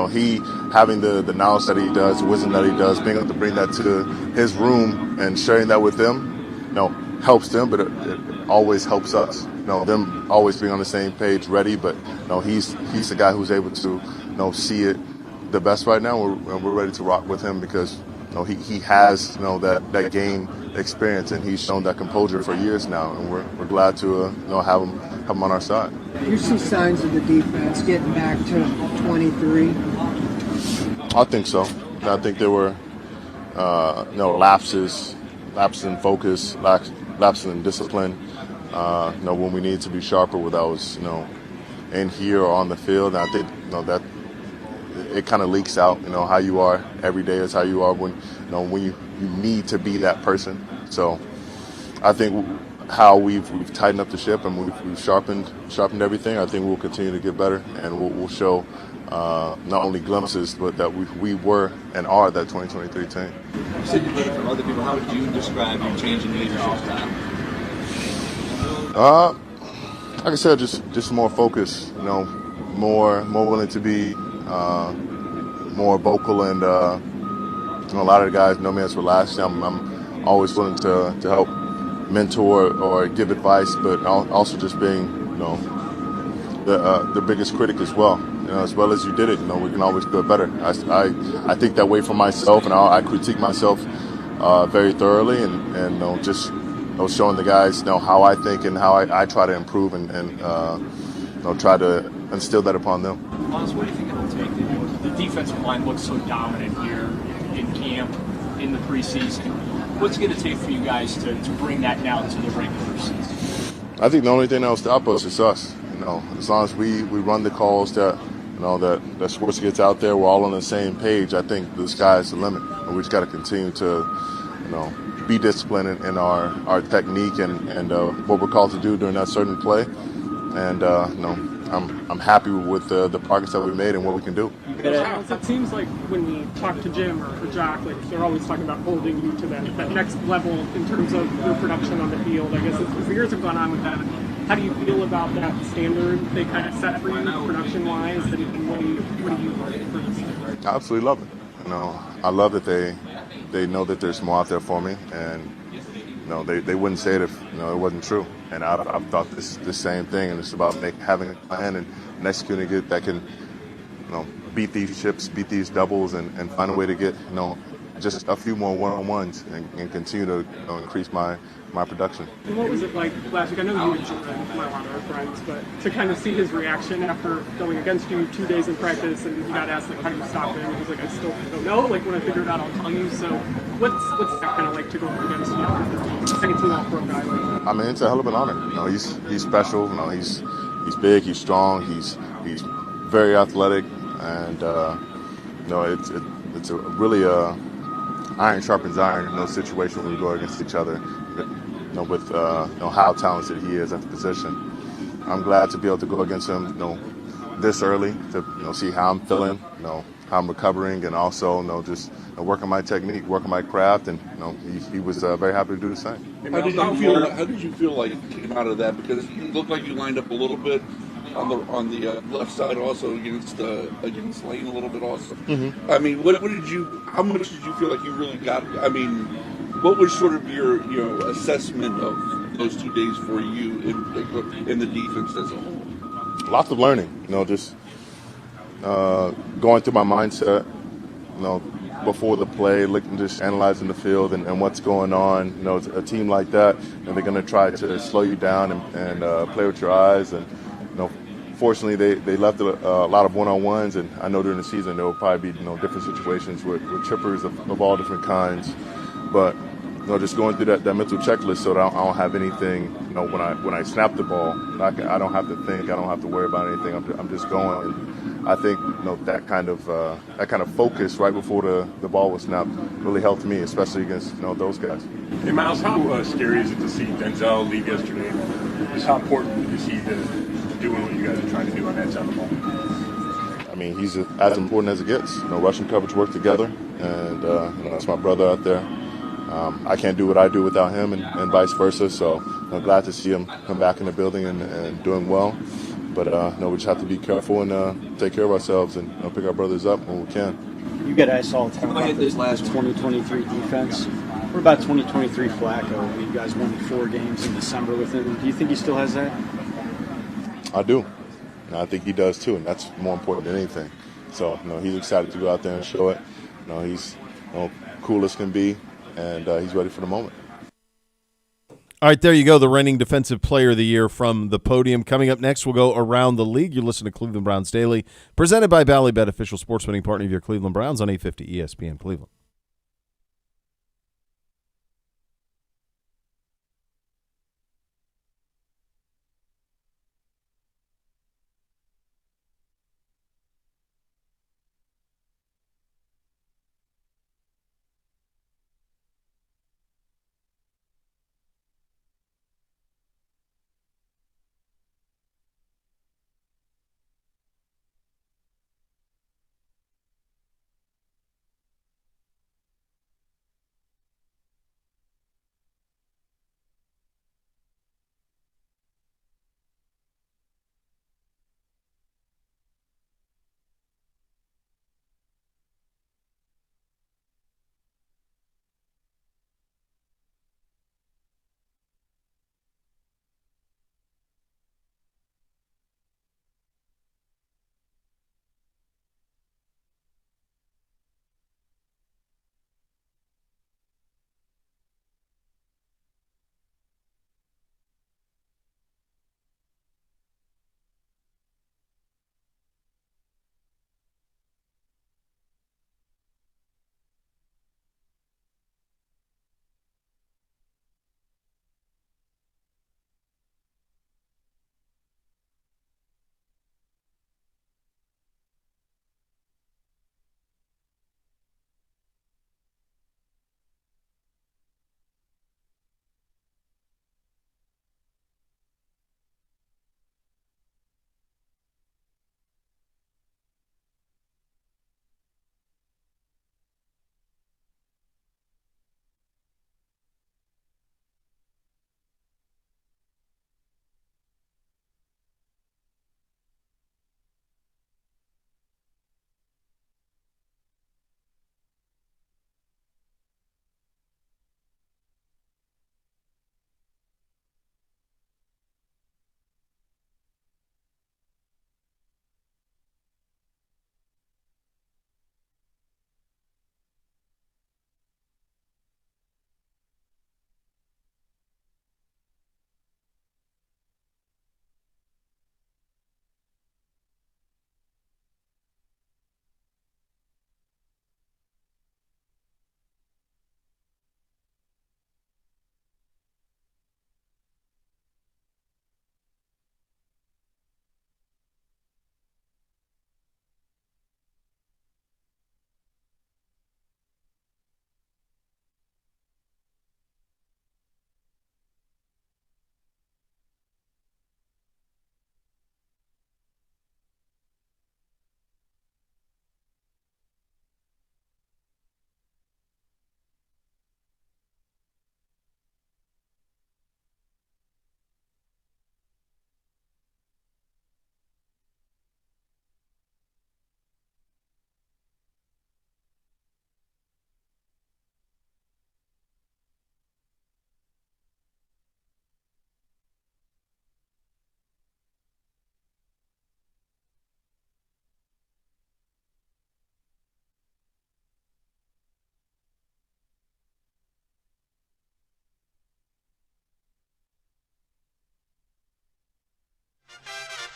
he having the knowledge that he does, the wisdom that he does, being able to bring that to his room and sharing that with them, helps them, but it always helps us. Them always being on the same page, ready. But he's the guy who's able to see it the best right now. We're ready to rock with him because he has that game experience, and he's shown that composure for years now, and we're glad to have him on our side. You see signs of the defense getting back to 23? I think so. I think there were lapses in focus, lapses in discipline. When we need to be sharper, whether I was in here or on the field. And I think that it kind of leaks out. How you are every day is how you are when you need to be that person. So I think how we've tightened up the ship and we've sharpened everything. I think we'll continue to get better, and we'll show not only glimpses, but that we were and are that 2023 team. You said you learned from other people. How would you describe your change in leadership style? Like I said, just more focus. More willing to be more vocal, and a lot of the guys know me as relaxed. I'm always willing to help mentor or give advice, but also just being the biggest critic as well. As well as you did it, we can always do it better. I think that way for myself, and I critique myself very thoroughly, and just showing the guys how I think and how I try to improve, and try to instill that upon them. Honestly, what do you think it'll take? The defensive line looks so dominant here in camp, in the preseason. What's going to take for you guys to bring that down to the regular season? I think the only thing that will stop us is us. As long as we run the calls that that Schwartz gets out there, we're all on the same page. I think the sky's the limit, and we just got to continue to be disciplined in our technique and what we're called to do during that certain play. And I'm happy with the progress that we made and what we can do. It seems like when we talk to Jim or Jock, they're always talking about holding you to that next level in terms of your production on the field. I guess as years have gone on with that, how do you feel about that standard they kind of set for you production-wise, and what do you like for this year? I absolutely love it. I love that they know that there's more out there for me, and they wouldn't say it if it wasn't true. And I've thought the same thing, and it's about having a plan and executing it that can beat these chips, beat these doubles, and find a way to get just a few more one-on-ones and continue to increase my production. And what was it like last week? I know you and Jordan, my lot of our friends, but to kind of see his reaction after going against you 2 days in practice, and he got asked how do you stop him, and he's like, I still don't know. When I figure it out, I'll tell you. So what's that kind of like to go against a 17 all-pro guy like that? I mean, it's a hell of an honor. He's special. He's big. He's strong. He's very athletic, and it's a really iron sharpens iron in those situations when we go against each other. With how talented he is at the position. I'm glad to be able to go against him, this early to see how I'm feeling, how I'm recovering, and also just working my technique, working my craft, and he was very happy to do the same. How did you feel like you came out of that? Because it looked like you lined up a little bit on the left side, also against Lane a little bit, also. Mm-hmm. I mean, how much did you feel like you really got? I mean, what was sort of your assessment of those 2 days for you in the defense as a whole? Lots of learning, just going through my mindset, before the play, just analyzing the field and what's going on. A team like that, and they're going to try to slow you down and play with your eyes. And fortunately, they left a lot of one-on-ones, and I know during the season there will probably be different situations with chippers of all different kinds. But just going through that mental checklist so that I don't have anything. When I snap the ball, I don't have to think. I don't have to worry about anything. I'm just going. And I think that kind of focus right before the ball was snapped really helped me, especially against those guys. Hey Miles, how scary is it to see Denzel leave yesterday? Just how important did you see the doing what you guys are trying to do on that side of the ball? I mean, he's as important as it gets. Rushing coverage work together, and that's my brother out there. I can't do what I do without him, and vice versa. So I'm glad to see him come back in the building and doing well. But we just have to be careful and take care of ourselves and pick our brothers up when we can. You get ice all the time about this last 2023 defense. What about 2023 Flacco? You guys won 4 games in December with him. Do you think he still has that? I do. And I think he does too, and that's more important than anything. So he's excited to go out there and show it. He's cool as can be. And he's ready for the moment. All right, there you go, the reigning Defensive Player of the Year from the podium. Coming up next, we'll go around the league. You're listening to Cleveland Browns Daily, presented by Ballybet, official sports betting partner of your Cleveland Browns on 850 ESPN Cleveland.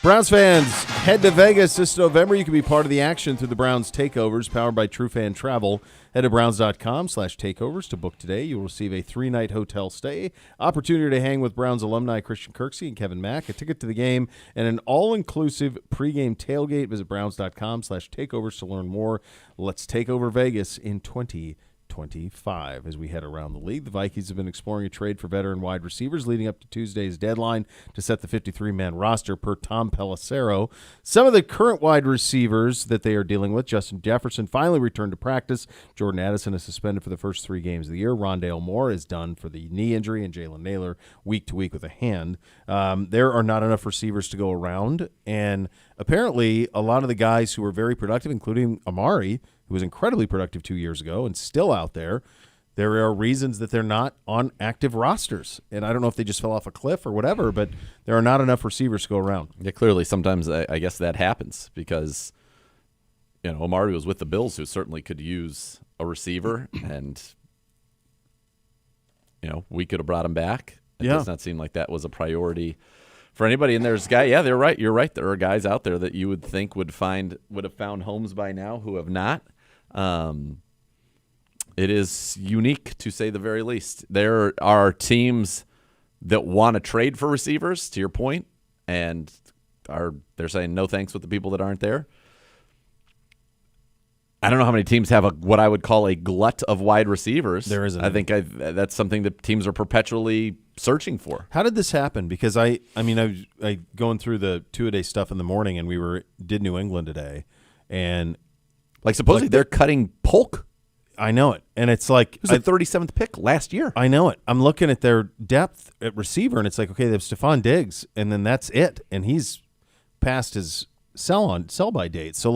Browns fans, head to Vegas this November. You can be part of the action through the Browns Takeovers, powered by True Fan Travel. Head to browns.com/takeovers to book today. You'll receive a 3-night hotel stay, opportunity to hang with Browns alumni Christian Kirksey and Kevin Mack, a ticket to the game, and an all-inclusive pregame tailgate. Visit browns.com/takeovers to learn more. Let's take over Vegas in 2025. As we head around the league, the Vikings have been exploring a trade for veteran wide receivers leading up to Tuesday's deadline to set the 53-man roster per Tom Pelissero. Some of the current wide receivers that they are dealing with: Justin Jefferson finally returned to practice. Jordan Addison is suspended for the first 3 games of the year. Rondale Moore is done for the knee injury, and Jalen Naylor week to week with a hand. There are not enough receivers to go around, and apparently a lot of the guys who were very productive, including Amari, who was incredibly productive 2 years ago and still out there are reasons that they're not on active rosters. And I don't know if they just fell off a cliff or whatever, but there are not enough receivers to go around. Yeah, clearly sometimes I guess that happens because, Amari was with the Bills, who certainly could use a receiver, and, we could have brought him back. It does not seem like that was a priority for anybody. And there's they're right. You're right. There are guys out there that you would think would have found homes by now who have not. It is unique, to say the very least. There are teams that want to trade for receivers, to your point, and they're saying no thanks with the people that aren't there. I don't know how many teams have what I would call a glut of wide receivers. There isn't. I think that's something that teams are perpetually searching for. How did this happen? Because I was going through the two-a-day stuff in the morning, and did New England today, and supposedly they're cutting Polk. I know it, and it's like it was the 37th pick last year. I know it. I'm looking at their depth at receiver, and it's like, okay, they have Stephon Diggs, and then that's it, and he's past his sell-by date. So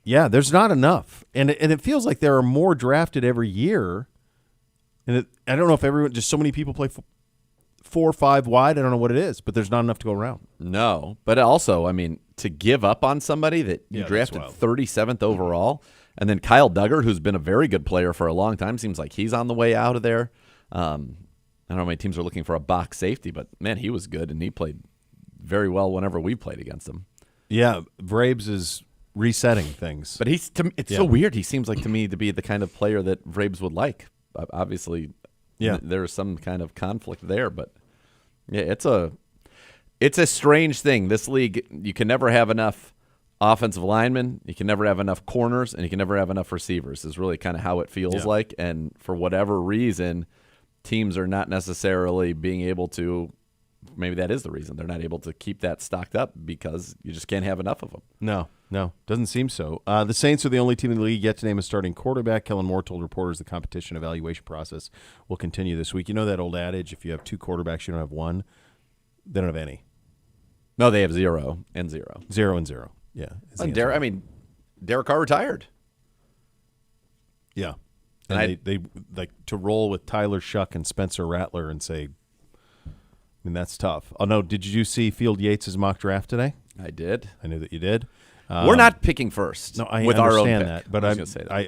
there's not enough, and it feels like there are more drafted every year, and I don't know if just so many people play 4 or 5 wide. I don't know what it is, but there's not enough to go around. No, but also, to give up on somebody that you drafted 37th overall, and then Kyle Duggar, who's been a very good player for a long time, seems like he's on the way out of there. I don't know how many teams are looking for a box safety, but, man, he was good, and he played very well whenever we played against him. Yeah, Vrabes is resetting things. But it's so weird. He seems like to me to be the kind of player that Vrabes would like. Obviously, there's some kind of conflict there, but yeah, it's a strange thing. This league, you can never have enough offensive linemen, you can never have enough corners, and you can never have enough receivers is really kind of how it feels like. And for whatever reason, teams are not necessarily being able to, maybe that is the reason, they're not able to keep that stocked up because you just can't have enough of them. No, doesn't seem so. The Saints are the only team in the league yet to name a starting quarterback. Kellen Moore told reporters the competition evaluation process will continue this week. You know that old adage, if you have 2 quarterbacks, you don't have one? They don't have any. No, they have 0 and 0. 0 and 0. Yeah. Derek Carr retired. Yeah. And they like to roll with Tyler Shuck and Spencer Rattler and say, that's tough. Oh, no, did you see Field Yates' mock draft today? I did. I knew that you did. We're not picking first. No, I with understand our own pick. that, but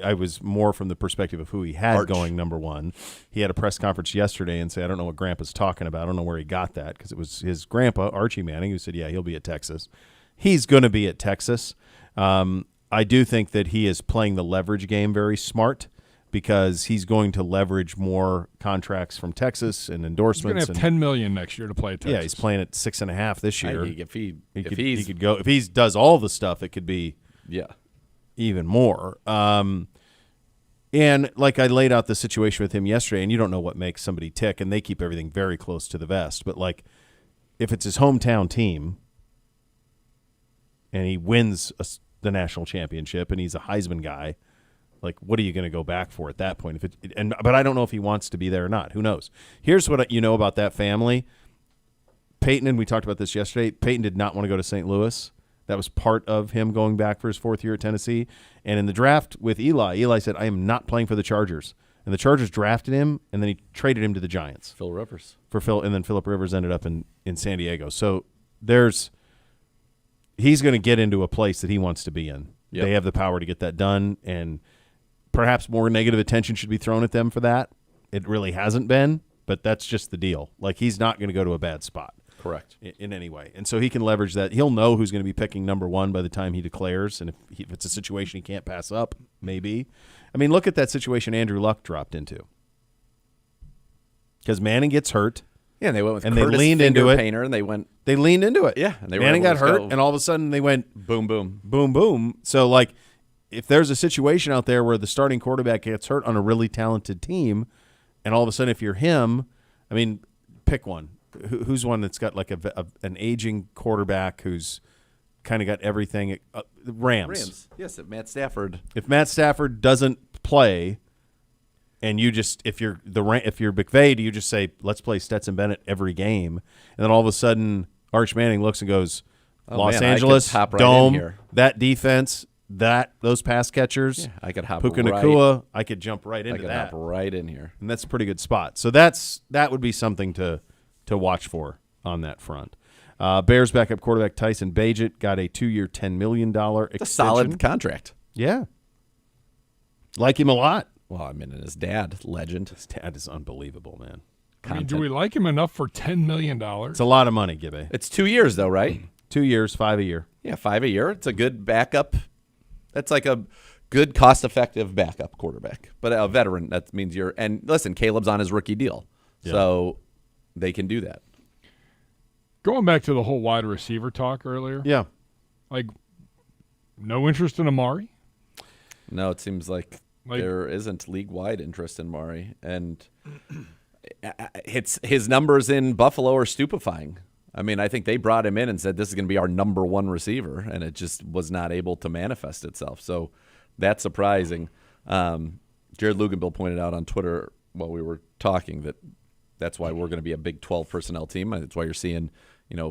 I was more from the perspective of who he had going number 1. He had a press conference yesterday and said, I don't know what Grandpa's talking about. I don't know where he got that, because it was his grandpa, Archie Manning, who said, he'll be at Texas. He's going to be at Texas. I do think that he is playing the leverage game very smart, because he's going to leverage more contracts from Texas and endorsements. He's going to have $10 million next year to play at Texas. Yeah, he's playing at 6.5 this year. He could go if he does all the stuff, it could be even more. And I laid out the situation with him yesterday, and you don't know what makes somebody tick, and they keep everything very close to the vest. But if it's his hometown team, and he wins the national championship, and he's a Heisman guy. What are you going to go back for at that point? But I don't know if he wants to be there or not. Who knows? Here's what you know about that family. Peyton, and we talked about this yesterday, Peyton did not want to go to St. Louis. That was part of him going back for his 4th year at Tennessee. And in the draft with Eli said, I am not playing for the Chargers. And the Chargers drafted him, and then he traded him to the Giants. Phil Rivers. And then Phillip Rivers ended up in San Diego. So he's going to get into a place that he wants to be in. Yep. They have the power to get that done, and perhaps more negative attention should be thrown at them for that. It really hasn't been, but that's just the deal. He's not going to go to a bad spot. Correct. In any way. And so he can leverage that. He'll know who's going to be picking number one by the time he declares, and if it's a situation he can't pass up, maybe. I mean, look at that situation Andrew Luck dropped into. Because Manning gets hurt. Yeah, and they went with and Curtis they leaned into it. Painter, and They leaned into it. Yeah, and they were Manning able got to hurt, go and all of a sudden they went boom, boom, boom, boom. So, like, if there's a situation out there where the starting quarterback gets hurt on a really talented team, and all of a sudden if you're him, I mean, pick one. Who's one that's got like an aging quarterback who's kind of got everything? Rams. Yes, Matt Stafford. If Matt Stafford doesn't play, and you just if you're McVay, do you just say let's play Stetson Bennett every game, and then all of a sudden Arch Manning looks and goes, Los Angeles Dome, that defense, those pass catchers, I could hop Puka right. Nacua, I could jump right into I could that. hop right in here, and that's a pretty good spot. So that would be something to watch for on that front. Bears backup quarterback Tyson Bagent got a 2-year, $10 million extension. It's a solid contract. Yeah. Like him a lot. Well, I mean, and his dad, legend. His dad is unbelievable, man. I mean, do we like him enough for $10 million? It's a lot of money, Gibby. It's 2 years, though, right? 2 years, $5 a year. Yeah, $5 a year. It's a good backup. That's like a good, cost-effective backup quarterback. But a veteran, that means you're – and listen, Caleb's on his rookie deal. Yeah. So – they can do that. Going back to the whole wide receiver talk earlier. Yeah. Like, no interest in Amari? No, it seems like there isn't league-wide interest in Amari. And his numbers in Buffalo are stupefying. I mean, I think they brought him in and said this is going to be our number one receiver, and it just was not able to manifest itself. So that's surprising. Jared Luganbill pointed out on Twitter while we were talking that's why we're going to be a Big 12 personnel team. That's why you're seeing,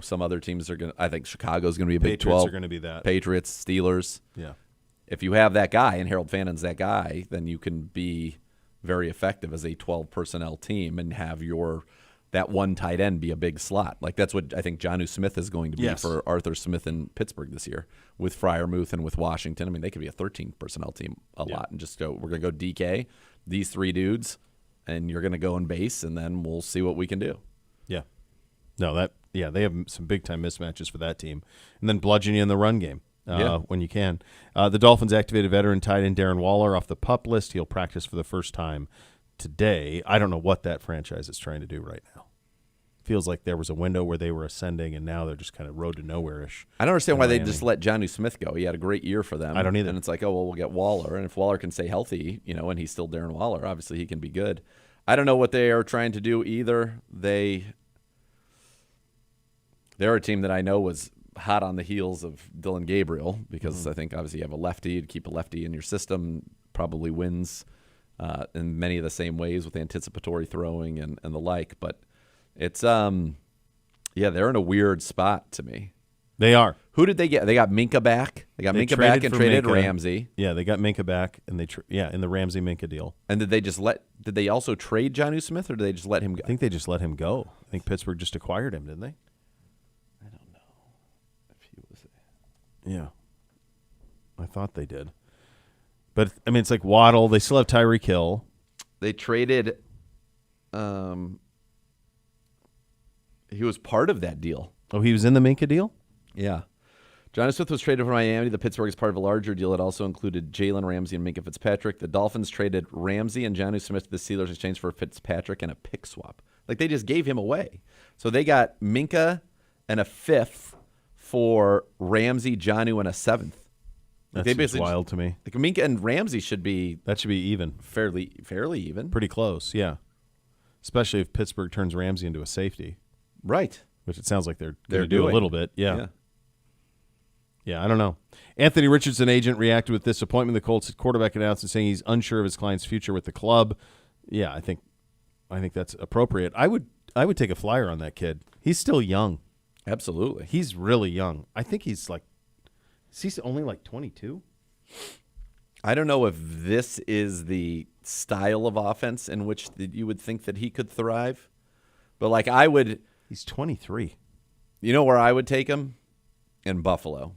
some other teams are going to – I think Chicago's going to be a Big 12. Patriots are going to be that. Patriots, Steelers. Yeah. If you have that guy and Harold Fannon's that guy, then you can be very effective as a 12 personnel team and have that one tight end be a big slot. Like that's what I think Jonnu Smith is going to be for Arthur Smith in Pittsburgh this year with Freiermuth and with Washington. I mean, they could be a 13 personnel team a lot and just go, we're going to go DK, these three dudes, and you're going to go in base, and then we'll see what we can do. Yeah. No, they have some big-time mismatches for that team. And then bludgeon you in the run game when you can. The Dolphins activated veteran tight end Darren Waller off the PUP list. He'll practice for the first time today. I don't know what that franchise is trying to do right now. Feels like there was a window where they were ascending, and now they're just kind of road to nowhere-ish. I don't understand why they just let Jonnu Smith go. He had a great year for them. I don't either. And it's like, we'll get Waller. And if Waller can stay healthy, and he's still Darren Waller, obviously he can be good. I don't know what they are trying to do either. They're a team that I know was hot on the heels of Dylan Gabriel because I think obviously you have a lefty. To keep a lefty in your system probably wins in many of the same ways with anticipatory throwing and the like. But it's they're in a weird spot to me. They are. Who did they get? They got Minka back. They got Minka back and traded Minka. Ramsey. Yeah, they got Minka back, and in the Ramsey Minka deal. And did they also trade Jonnu Smith, or did they just let him go? I think they just let him go. I think Pittsburgh just acquired him, didn't they? I don't know if he was. Yeah, I thought they did. But I mean, it's like Waddle. They still have Tyreek Hill. They traded. He was part of that deal. Oh, he was in the Minka deal? Yeah. Jonnu Smith was traded from Miami to Pittsburgh as part of a larger deal that also included Jalen Ramsey and Minka Fitzpatrick. The Dolphins traded Ramsey and Jonnu Smith to the Steelers in exchange for Fitzpatrick and a pick swap. Like, they just gave him away. So they got Minka and a fifth for Ramsey, Jonnu, and a seventh. Like That's wild to me. Like Minka and Ramsey should be even. Fairly even. Pretty close, yeah. Especially if Pittsburgh turns Ramsey into a safety. Right. Which it sounds like they're going to do a little bit. Yeah, I don't know. Anthony Richardson, agent, reacted with disappointment. The Colts quarterback announced saying he's unsure of his client's future with the club. Yeah, I think that's appropriate. I would take a flyer on that kid. He's still young. Absolutely. He's really young. I think he's only like 22. I don't know if this is the style of offense in which you would think that he could thrive. But like I would... He's 23. You know where I would take him? In Buffalo.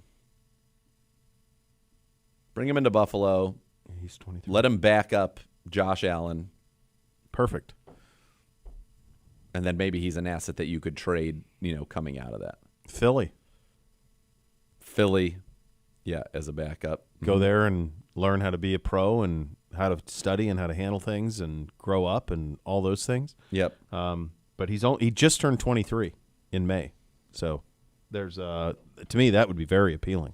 Bring him into Buffalo. He's 23. Let him back up Josh Allen. Perfect. And then maybe he's an asset that you could trade, coming out of that. Philly, yeah, as a backup. go there and learn how to be a pro and how to study and how to handle things and grow up and all those things. Yep. But he just turned 23 in May, so there's to me that would be very appealing.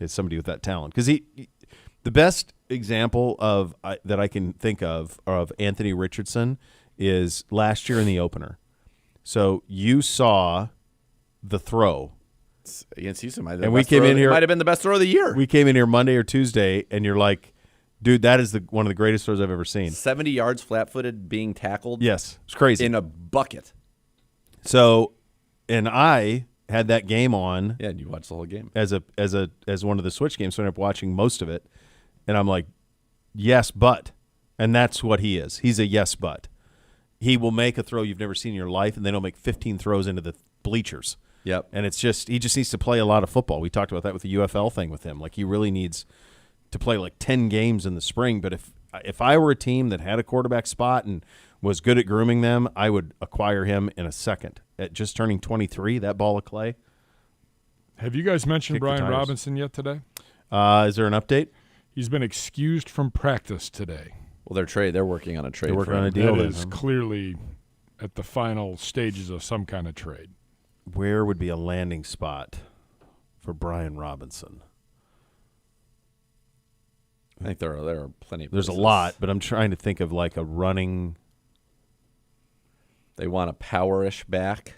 Is somebody with that talent, because the best example of that I can think of Anthony Richardson is last year in the opener. So you saw the throw against Houston, and we came in here. Might have been the best throw of the year. We came in here Monday or Tuesday, and you're like, dude, that is one of the greatest throws I've ever seen. 70 yards flat-footed, being tackled. Yes, it's crazy in a bucket. So, and I had that game on. Yeah, and you watched the whole game as one of the switch games. So I ended up watching most of it, and I'm like, yes, but, and that's what he is. He's a yes, but. He will make a throw you've never seen in your life, and then he'll make 15 throws into the bleachers. Yep. And he just needs to play a lot of football. We talked about that with the UFL thing with him. Like, he really needs to play like 10 games in the spring. But if I were a team that had a quarterback spot and was good at grooming them, I would acquire him in a second. At just turning 23, that ball of clay. Have you guys mentioned Kick the Brian tires. Robinson yet today? Is there an update? He's been excused from practice today. Well, they're working on a trade. They're working for on him. a deal. That is clearly at the final stages of some kind of trade. Where would be a landing spot for Brian Robinson? I think there are plenty of There's places. a lot, but I'm trying to think of like a running. They want a power-ish back.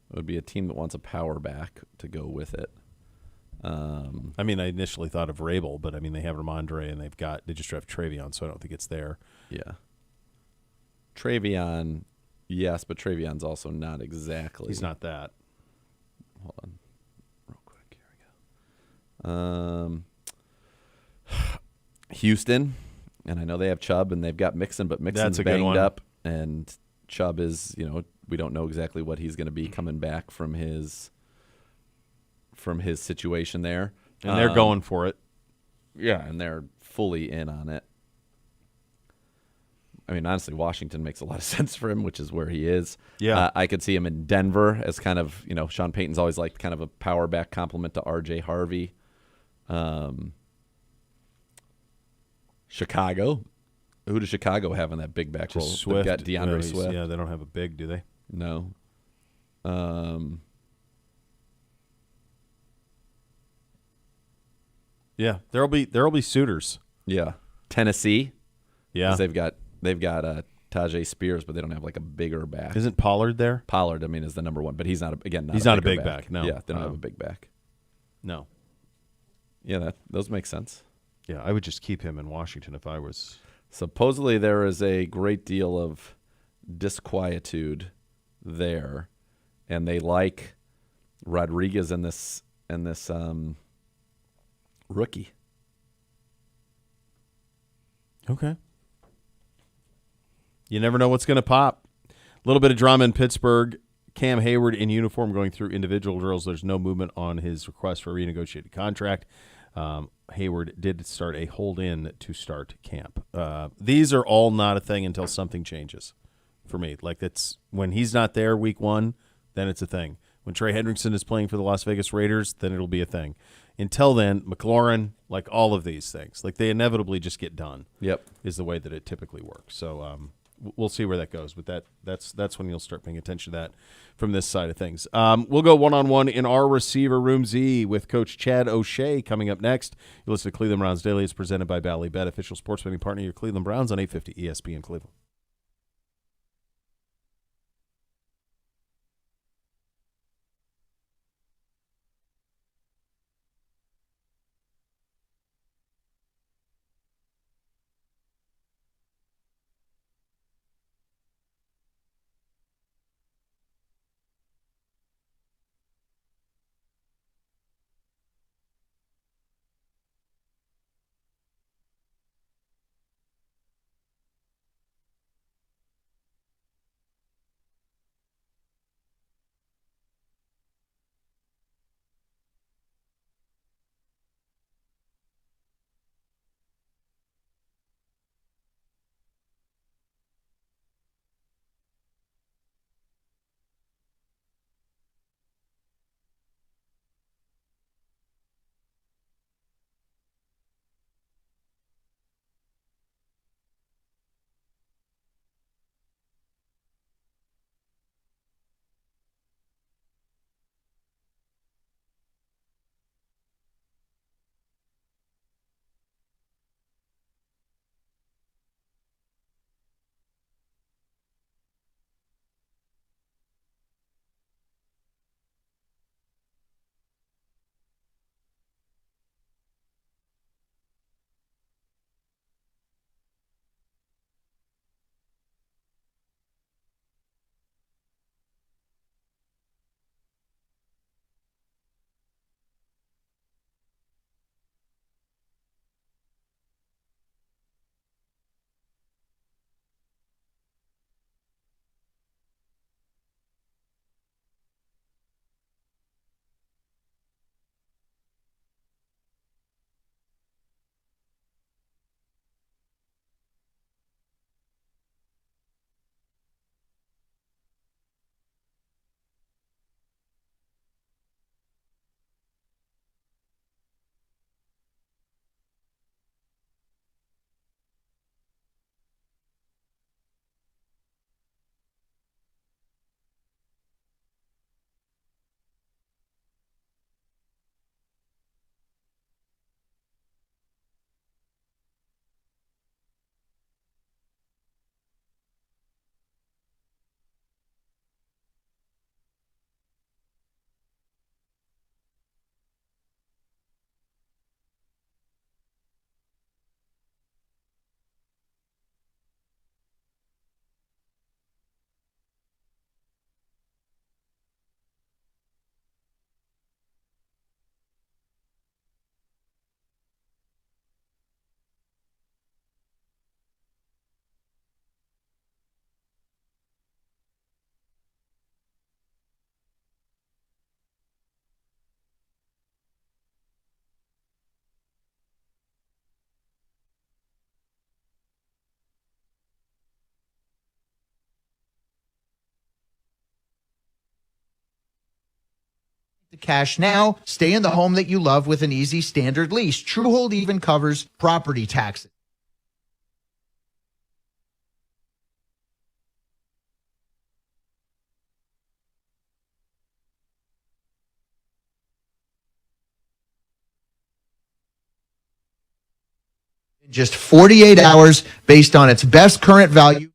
It would be a team that wants a power back to go with it. I mean, I initially thought of Rabel, but I mean, they have Ramondre and they just draft Travion, so I don't think it's there. Yeah. Travion, yes, but Travion's also not exactly. He's not that. Hold on, real quick. Here we go. Houston, and I know they have Chubb and they've got Mixon, but Mixon's That's a good banged one. up, and Chubb is, we don't know exactly what he's going to be coming back from his situation there. And they're going for it. Yeah, and they're fully in on it. I mean, honestly, Washington makes a lot of sense for him, which is where he is. Yeah. I could see him in Denver as kind of, Sean Payton's always liked kind of a power back complement to R.J. Harvey. Chicago. Who does Chicago have in that big back role? Just Swift. They've got DeAndre Swift. Yeah, they don't have a big, do they? No. Yeah, there'll be suitors. Yeah. Tennessee. Yeah. 'Cause they've got Tajay Spears, but they don't have like a bigger back. Isn't Pollard there? Pollard, I mean, is the number one, but he's not He's not a bigger big back, no. Yeah, they don't have a big back. No. Yeah, those make sense. Yeah, I would just keep him in Washington if I was. Supposedly there is a great deal of disquietude there, and they like Rodriguez and this rookie. Okay. You never know what's going to pop. A little bit of drama in Pittsburgh. Cam Hayward in uniform going through individual drills. There's no movement on his request for a renegotiated contract. Hayward did start a hold-in to start camp. These are all not a thing until something changes for me. Like, it's when he's not there week one, then it's a thing. When Trey Hendrickson is playing for the Las Vegas Raiders, then it'll be a thing. Until then, McLaurin, like all of these things, like they inevitably just get done. Yep, is the way that it typically works. So we'll see where that goes. But that's when you'll start paying attention to that from this side of things. We'll go one-on-one in our receiver room Z with Coach Chad O'Shea coming up next. You listen to Cleveland Browns Daily. It's presented by Bally Bet, official sports betting partner of your Cleveland Browns on 850 ESPN Cleveland. Cash now. Stay in the home that you love with an easy standard lease. Truehold even covers property taxes. Just 48 hours based on its best current value.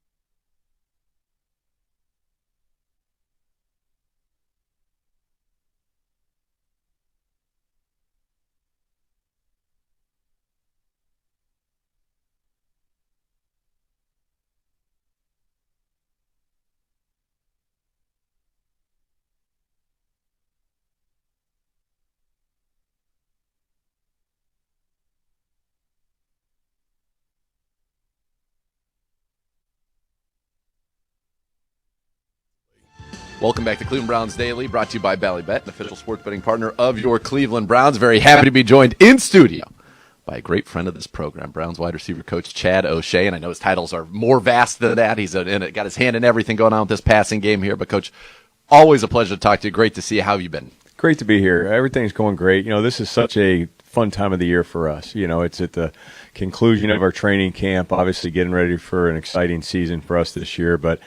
Welcome back to Cleveland Browns Daily, brought to you by Ballybet, an official sports betting partner of your Cleveland Browns. Very happy to be joined in studio by a great friend of this program, Browns wide receiver coach Chad O'Shea. And I know his titles are more vast than that. He's got his hand in everything going on with this passing game here. But, Coach, always a pleasure to talk to you. Great to see you. How have you been? Great to be here. Everything's going great. This is such a fun time of the year for us. It's at the conclusion of our training camp, obviously getting ready for an exciting season for us this year. But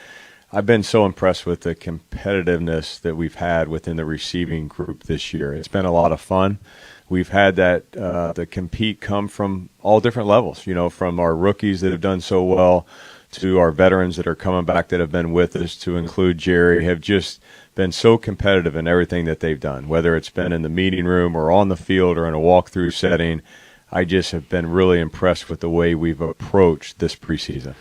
I've been so impressed with the competitiveness that we've had within the receiving group this year. It's been a lot of fun. We've had that the compete come from all different levels, from our rookies that have done so well to our veterans that are coming back that have been with us, to include Jerry, have just been so competitive in everything that they've done, whether it's been in the meeting room or on the field or in a walkthrough setting. I just have been really impressed with the way we've approached this preseason.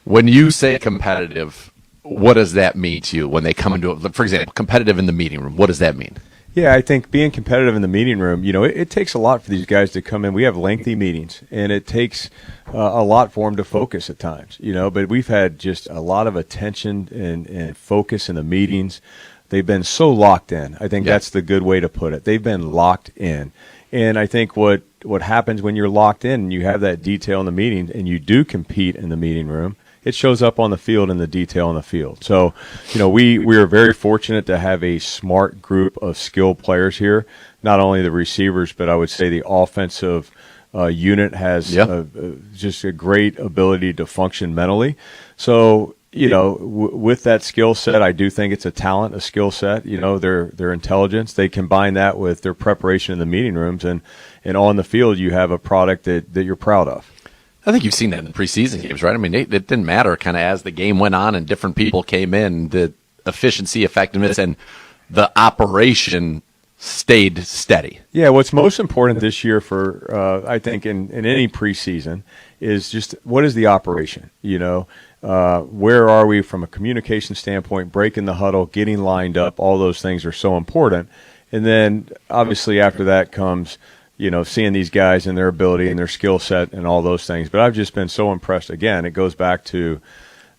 When you say competitive, what does that mean to you when they come into it? For example, competitive in the meeting room, what does that mean? Yeah, I think being competitive in the meeting room, it takes a lot for these guys to come in. We have lengthy meetings, and it takes a lot for them to focus at times, but we've had just a lot of attention and focus in the meetings. They've been so locked in. I think that's the good way to put it. They've been locked in. And I think what happens when you're locked in and you have that detail in the meeting and you do compete in the meeting room, it shows up on the field in the detail on the field. So, we are very fortunate to have a smart group of skilled players here. Not only the receivers, but I would say the offensive unit has just a great ability to function mentally. So, with that skill set, I do think it's a talent, a skill set. Their intelligence. They combine that with their preparation in the meeting rooms, and on the field, you have a product that you're proud of. I think you've seen that in the preseason games, right? I mean, it didn't matter kind of as the game went on and different people came in, the efficiency, effectiveness, and the operation stayed steady. Yeah, what's most important this year for, I think, in any preseason is just what is the operation, where are we from a communication standpoint, breaking the huddle, getting lined up, all those things are so important. And then, obviously, after that comes seeing these guys and their ability and their skill set and all those things. But I've just been so impressed. Again, it goes back to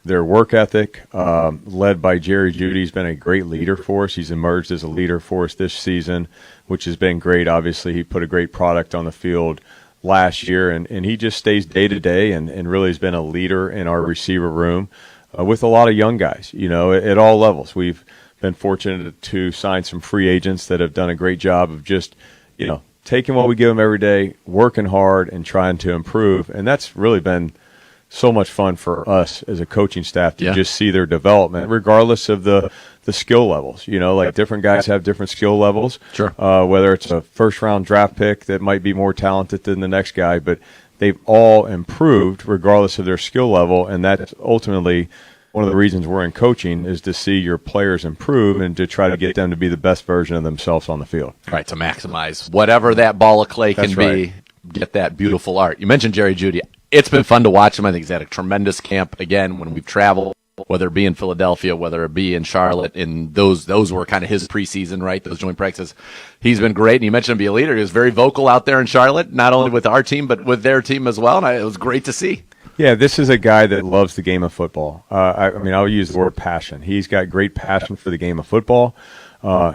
their work ethic, led by Jerry Jeudy. He's been a great leader for us. He's emerged as a leader for us this season, which has been great. Obviously, he put a great product on the field last year, and he just stays day to day and really has been a leader in our receiver room with a lot of young guys, at all levels. We've been fortunate to sign some free agents that have done a great job of just, taking what we give them every day, working hard, and trying to improve. And that's really been so much fun for us as a coaching staff to just see their development, regardless of the skill levels. Different guys have different skill levels. Sure. Whether it's a first-round draft pick that might be more talented than the next guy, but they've all improved regardless of their skill level, and that's ultimately one of the reasons we're in coaching is to see your players improve and to try to get them to be the best version of themselves on the field. Right, to maximize whatever that ball of clay can be, get that beautiful art. You mentioned Jerry Jeudy. It's been fun to watch him. I think he's had a tremendous camp, again, when we've traveled, whether it be in Philadelphia, whether it be in Charlotte, and those were kind of his preseason, right, those joint practices. He's been great, and you mentioned him be a leader. He was very vocal out there in Charlotte, not only with our team, but with their team as well, and it was great to see. Yeah, this is a guy that loves the game of football. I'll use the word passion. He's got great passion for the game of football.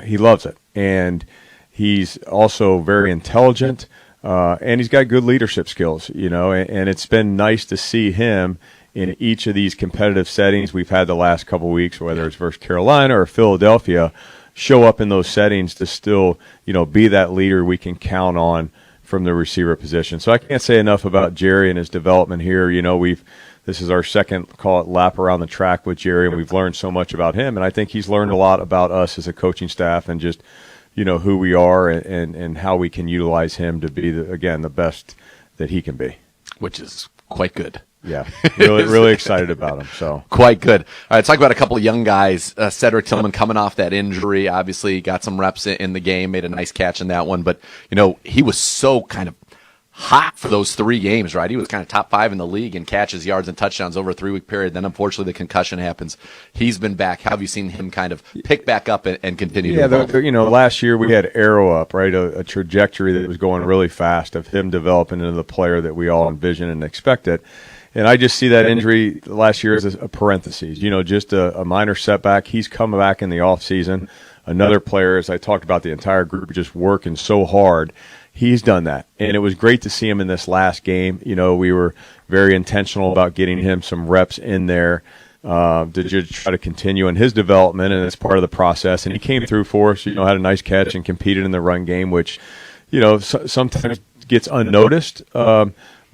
He loves it. And he's also very intelligent, and he's got good leadership skills, and it's been nice to see him in each of these competitive settings we've had the last couple of weeks, whether it's versus Carolina or Philadelphia, show up in those settings to still, be that leader we can count on from the receiver position. So I can't say enough about Jerry and his development here. This is our second, call it, lap around the track with Jerry, and we've learned so much about him. And I think he's learned a lot about us as a coaching staff and just, who we are and how we can utilize him to be, the best that he can be. Which is quite good. Yeah, really excited about him. So quite good. All right, let's talk about a couple of young guys. Cedric Tillman coming off that injury, obviously got some reps in the game, made a nice catch in that one. But, he was so kind of hot for those 3 games, right? He was kind of top 5 in the league in catches, yards, and touchdowns over a 3-week period. Then, unfortunately, the concussion happens. He's been back. How have you seen him kind of pick back up and continue to evolve? Last year we had arrow up, right? A trajectory that was going really fast of him developing into the player that we all envisioned and expected. And I just see that injury last year as a parenthesis, just a minor setback. He's coming back in the offseason. Another player, as I talked about, the entire group just working so hard. He's done that, and it was great to see him in this last game. We were very intentional about getting him some reps in there to just try to continue in his development, and it's part of the process. And he came through for us, had a nice catch and competed in the run game, which, sometimes gets unnoticed.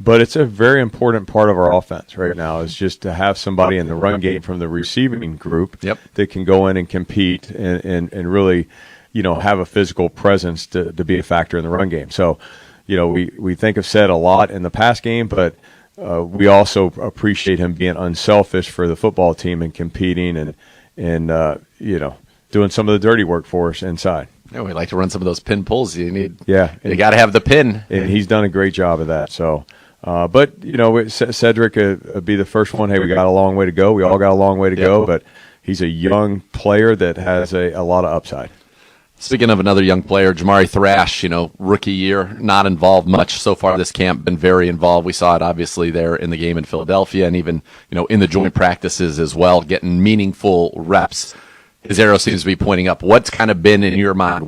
But it's a very important part of our offense right now is just to have somebody in the run game from the receiving group that can go in and compete and really – have a physical presence to be a factor in the run game. So, we think of Sed a lot in the pass game, but we also appreciate him being unselfish for the football team and competing and doing some of the dirty work for us inside. Yeah, we like to run some of those pin pulls. You got to have the pin. And he's done a great job of that. So, but, Cedric would be the first one. Hey, we got a long way to go. We all got a long way to go, but he's a young player that has a lot of upside. Speaking of another young player, Jamari Thrash, rookie year, not involved much so far this camp, been very involved. We saw it obviously there in the game in Philadelphia and even, in the joint practices as well, getting meaningful reps. His arrow seems to be pointing up. What's kind of been in your mind?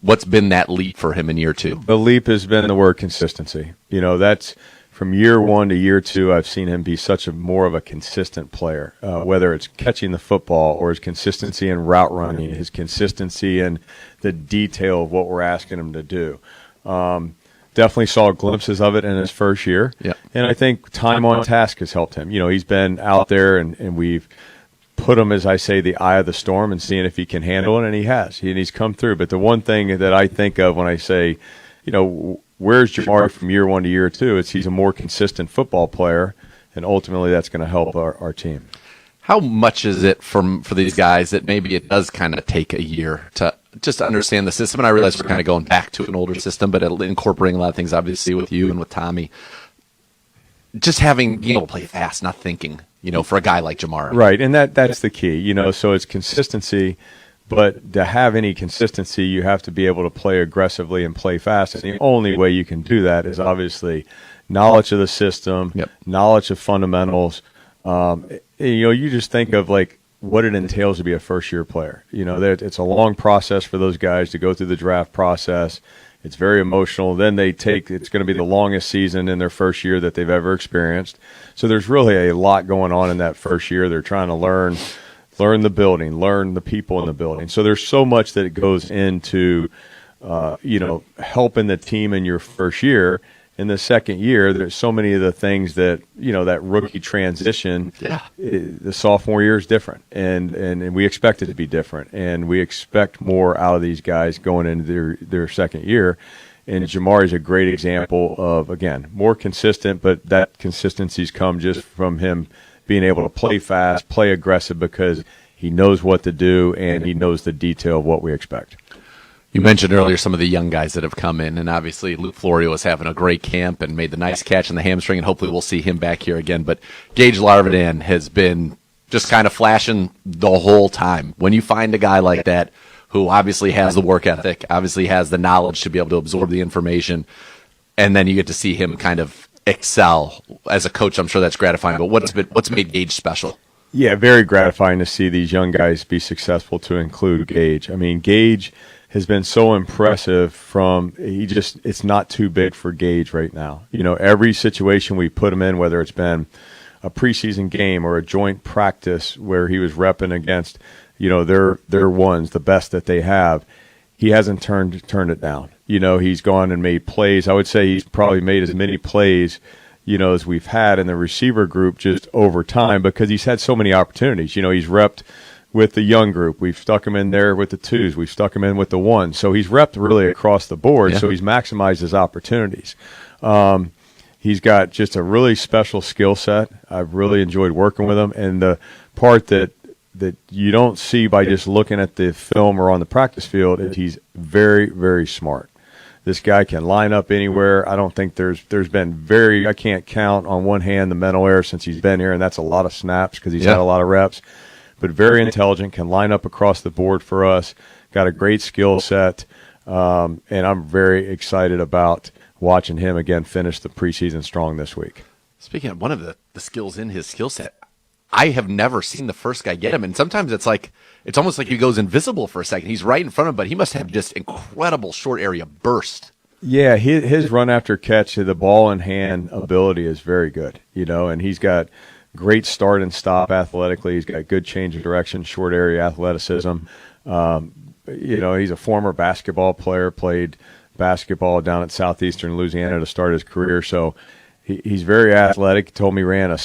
What's been that leap for him in year 2? The leap has been the word consistency. That's from year 1 to year 2, I've seen him be such a more of a consistent player, whether it's catching the football or his consistency in route running, his consistency in the detail of what we're asking him to do. Definitely saw glimpses of it in his first year. Yeah. And I think time on task has helped him. He's been out there and we've put him, as I say, the eye of the storm and seeing if he can handle it, and he has. And he's come through. But the one thing that I think of when I say, where's Jamari from year 1 to year 2? He's a more consistent football player, and ultimately that's going to help our team. How much is it for these guys that maybe it does kind of take a year to just understand the system? And I realize we're kind of going back to an older system, but incorporating a lot of things, obviously, with you and with Tommy. Just being able to play fast, not thinking, for a guy like Jamari. Right, and that's the key, so it's consistency. But to have any consistency, you have to be able to play aggressively and play fast. And the only way you can do that is obviously knowledge of the system, knowledge of fundamentals. You just think of what it entails to be a first-year player. It's a long process for those guys to go through the draft process. It's very emotional. Then it's going to be the longest season in their first year that they've ever experienced. So there's really a lot going on in that first year. They're trying to learn the building, learn the people in the building. So there's so much that goes into, helping the team in your first year. In the second year, there's so many of the things that, that rookie transition, the sophomore year is different. And we expect it to be different. And we expect more out of these guys going into their second year. And Jamari is a great example of, again, more consistent, but that consistency's come just from him being able to play fast, play aggressive, because he knows what to do and he knows the detail of what we expect. You mentioned earlier some of the young guys that have come in, and obviously Luke Florio was having a great camp and made the nice catch in the hamstring, and hopefully we'll see him back here again. But Gage Larvidan has been just kind of flashing the whole time. When you find a guy like that who obviously has the work ethic, obviously has the knowledge to be able to absorb the information, and then you get to see him kind of excel as a coach, I'm sure that's gratifying. But what's made Gage special? Yeah, very gratifying to see these young guys be successful, to include Gage. I mean, Gage has been so impressive it's not too big for Gage right now. Every situation we put him in, whether it's been a preseason game or a joint practice where he was repping against, their ones, the best that they have. He hasn't turned it down. He's gone and made plays. I would say he's probably made as many plays, as we've had in the receiver group just over time because he's had so many opportunities. He's repped with the young group. We've stuck him in there with the twos. We've stuck him in with the ones. So he's repped really across the board. Yeah. So he's maximized his opportunities. He's got just a really special skill set. I've really enjoyed working with him. And the part that you don't see by just looking at the film or on the practice field is he's very, very smart. This guy can line up anywhere. I don't think there's been I can't count on one hand the mental error since he's been here, and that's a lot of snaps because he's had a lot of reps. But very intelligent, can line up across the board for us, got a great skill set, and I'm very excited about watching him again finish the preseason strong this week. Speaking of one of the skills in his skill set, I have never seen the first guy get him, and sometimes it's almost like he goes invisible for a second. He's right in front of him, but he must have just incredible short area burst. Yeah, his run after catch, the ball in hand ability is very good, and he's got great start and stop athletically. He's got good change of direction, short area athleticism. He's a former basketball player, played basketball down at Southeastern Louisiana to start his career, so he's very athletic. He told me he ran a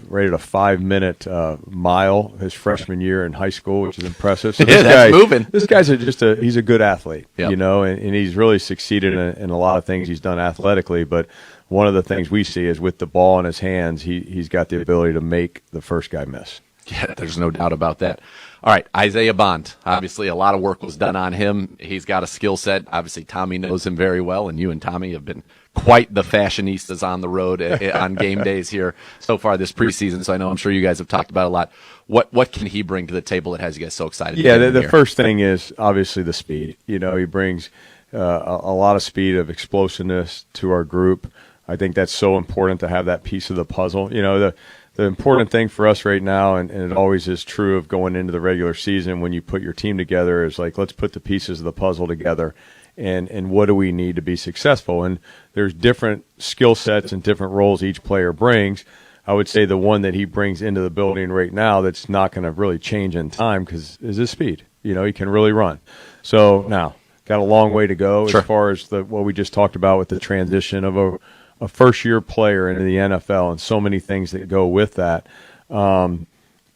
rated a 5-minute mile his freshman year in high school, which is impressive. So that's moving. This guy's he's a good athlete, and he's really succeeded in a lot of things he's done athletically. But one of the things we see is with the ball in his hands, he's got the ability to make the first guy miss. Yeah, there's no doubt about that. All right, Isaiah Bond. Obviously, a lot of work was done on him. He's got a skill set. Obviously, Tommy knows him very well, and you and Tommy have been quite the fashionistas on the road on game days here so far this preseason. So I'm sure you guys have talked about it a lot. What can he bring to the table that has you guys so excited? Yeah, the first thing is obviously the speed. He brings a lot of speed of explosiveness to our group. I think that's so important to have that piece of the puzzle. The important thing for us right now, and it always is true of going into the regular season when you put your team together, is let's put the pieces of the puzzle together. And what do we need to be successful? And there's different skill sets and different roles each player brings. I would say the one that he brings into the building right now that's not going to really change in time is his speed. He can really run. So now, got a long way to go as far as what we just talked about with the transition of a first-year player into the NFL and so many things that go with that. And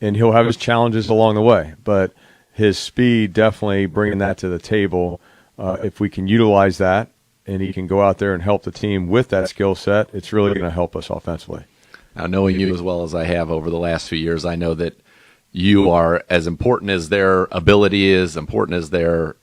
he'll have his challenges along the way. But his speed, definitely bringing that to the table. If we can utilize that and he can go out there and help the team with that skill set, it's really going to help us offensively. Now, knowing you as well as I have over the last few years, I know that you are as important as their ability is, important as their,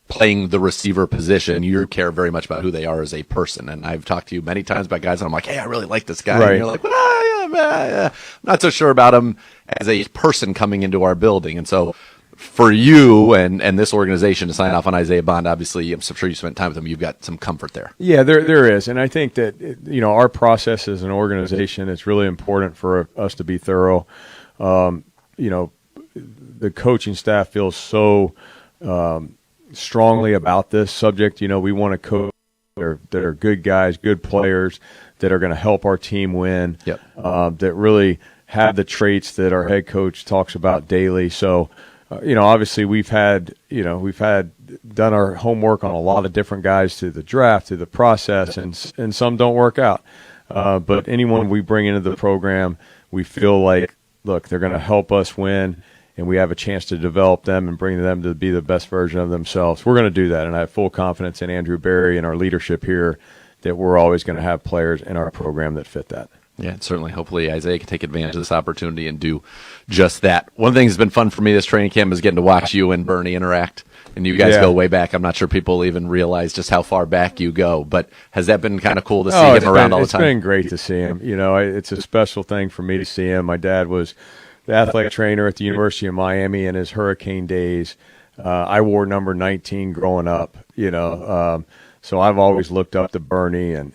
playing the receiver position. You care very much about who they are as a person. And I've talked to you many times about guys, and I'm like, hey, I really like this guy. Right. And you're like, I'm not so sure about him as a person coming into our building. And so for you and this organization to sign off on Isaiah Bond, obviously, I'm sure you spent time with him. You've got some comfort there. Yeah, there is. And I think that, our process as an organization, it's really important for us to be thorough. The coaching staff feels so strongly about this subject. We want to coach that are good guys, good players that are going to help our team win, that really have the traits that our head coach talks about daily. So, obviously we've had done our homework on a lot of different guys through the draft, through the process, and some don't work out. But anyone we bring into the program, we feel like, look, they're going to help us win, and we have a chance to develop them and bring them to be the best version of themselves. We're going to do that, and I have full confidence in Andrew Berry and our leadership here that we're always going to have players in our program that fit that. Yeah, certainly. Hopefully Isaiah can take advantage of this opportunity and do just that. One thing that's been fun for me this training camp is getting to watch you and Bernie interact. And you guys go way back. I'm not sure people even realize just how far back you go. But has that been kind of cool to see him around all the time? It's been great to see him. It's a special thing for me to see him. My dad was the athletic trainer at the University of Miami in his Hurricane days. I wore number 19 growing up, so I've always looked up to Bernie, and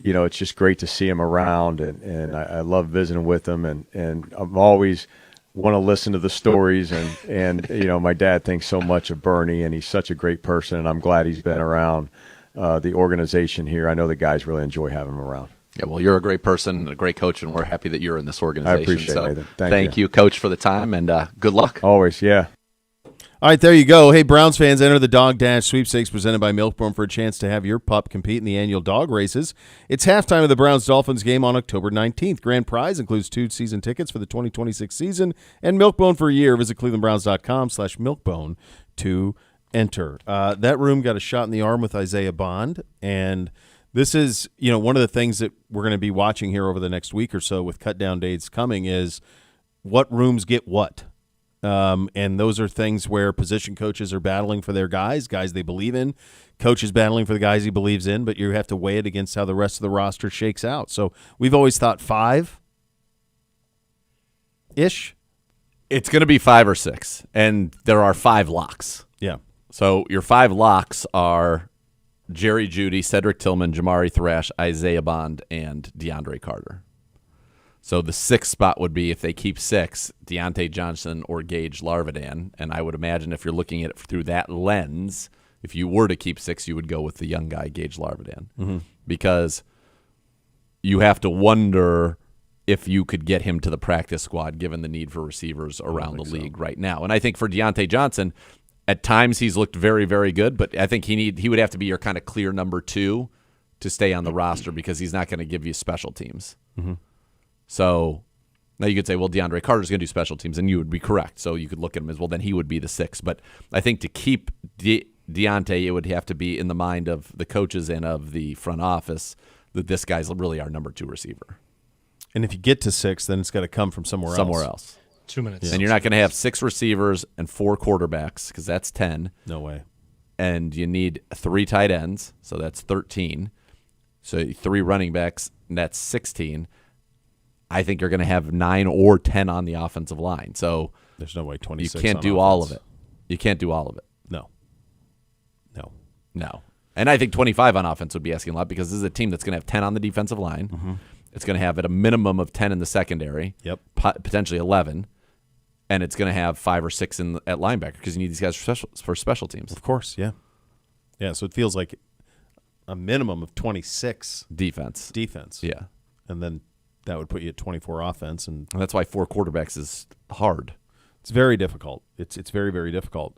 it's just great to see him around, and I love visiting with him, and I've always want to listen to the stories, and my dad thinks so much of Bernie, and he's such a great person, and I'm glad he's been around the organization here. I know the guys really enjoy having him around. Yeah, well, you're a great person and a great coach, and we're happy that you're in this organization. I appreciate it, Nathan. Thank you, Coach, for the time, and good luck. Always, yeah. All right, there you go. Hey, Browns fans, enter the Dog Dash sweepstakes presented by Milkbone for a chance to have your pup compete in the annual dog races. It's halftime of the Browns-Dolphins game on October 19th. Grand prize includes 2 season tickets for the 2026 season and Milkbone for a year. Visit clevelandbrowns.com/milkbone to enter. That room got a shot in the arm with Isaiah Bond, and this is, one of the things that we're going to be watching here over the next week or so with cut-down dates coming is what rooms get what. And those are things where position coaches are battling for their guys they believe in, coaches battling for the guys he believes in, but you have to weigh it against how the rest of the roster shakes out. So we've always thought 5-ish. It's going to be 5 or 6, and there are 5 locks. Yeah. So your 5 locks are Jerry Jeudy, Cedric Tillman, Jamari Thrash, Isaiah Bond, and DeAndre Carter. So the 6th spot would be, if they keep 6, Deontay Johnson or Gage Larvidan. And I would imagine if you're looking at it through that lens, if you were to keep 6, you would go with the young guy, Gage Larvidan. Because you have to wonder if you could get him to the practice squad given the need for receivers around the league right now. And I think for Deontay Johnson, at times he's looked very, very good, but I think he would have to be your kind of clear number 2 to stay on the roster because he's not going to give you special teams. So now you could say, well, DeAndre Carter's going to do special teams, and you would be correct. So you could look at him as, well, then he would be the 6th. But I think to keep Deontay, it would have to be in the mind of the coaches and of the front office that this guy's really our number 2 receiver. And if you get to 6, then it's got to come from somewhere else. 2 minutes. Yeah. And you're not going to have 6 receivers and 4 quarterbacks because that's 10. No way. And you need 3 tight ends, so that's 13. So 3 running backs, and that's 16. I think you're going to have 9 or 10 on the offensive line. So there's no way 26. You can't do all of it. You can't do all of it. No. And I think 25 on offense would be asking a lot because this is a team that's going to have 10 on the defensive line. It's going to have at a minimum of 10 in the secondary. Yep. Potentially 11. And it's going to have 5 or 6 at linebacker because you need these guys for special teams. Of course, yeah. Yeah, so it feels like a minimum of 26 defense. Yeah. And then that would put you at 24 offense. And that's why 4 quarterbacks is hard. It's very difficult. It's very, very difficult.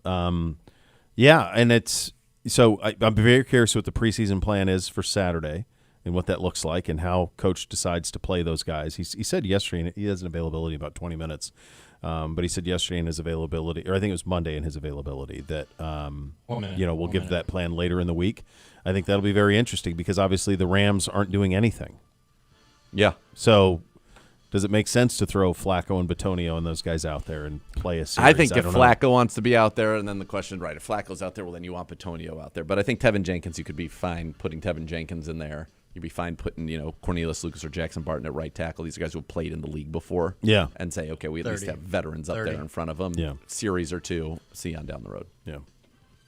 Yeah, and it's – so I'm very curious what the preseason plan is for Saturday and what that looks like and how Coach decides to play those guys. He said yesterday, and he has an availability about 20 minutes, but he said yesterday in his availability, or I think it was Monday in his availability, that we'll give that plan later in the week. I think that'll be very interesting because obviously the Rams aren't doing anything. Yeah. So does it make sense to throw Flacco and Bitonio and those guys out there and play a series? I think if Flacco wants to be out there, and then the question, right, if Flacco's out there, well, then you want Bitonio out there. But I think Tevin Jenkins, you could be fine putting Tevin Jenkins in there. You'd be fine putting, Cornelius Lucas or Jackson Barton at right tackle. These are guys who have played in the league before. Yeah. And say, okay, we at least have veterans up there in front of them. Yeah. Series or 2, see on down the road. Yeah.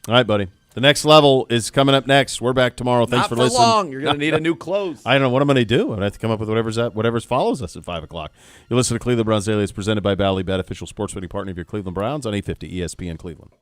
All right, buddy. The next level is coming up next. We're back tomorrow. Thanks for listening. Not for long. You're going to need a new clothes. I don't know what I'm going to do. I'm going to have to come up with whatever follows us at 5 o'clock. You listen to Cleveland Browns Daily. It's presented by Bally Bet, official sports betting partner of your Cleveland Browns on 850 ESPN Cleveland.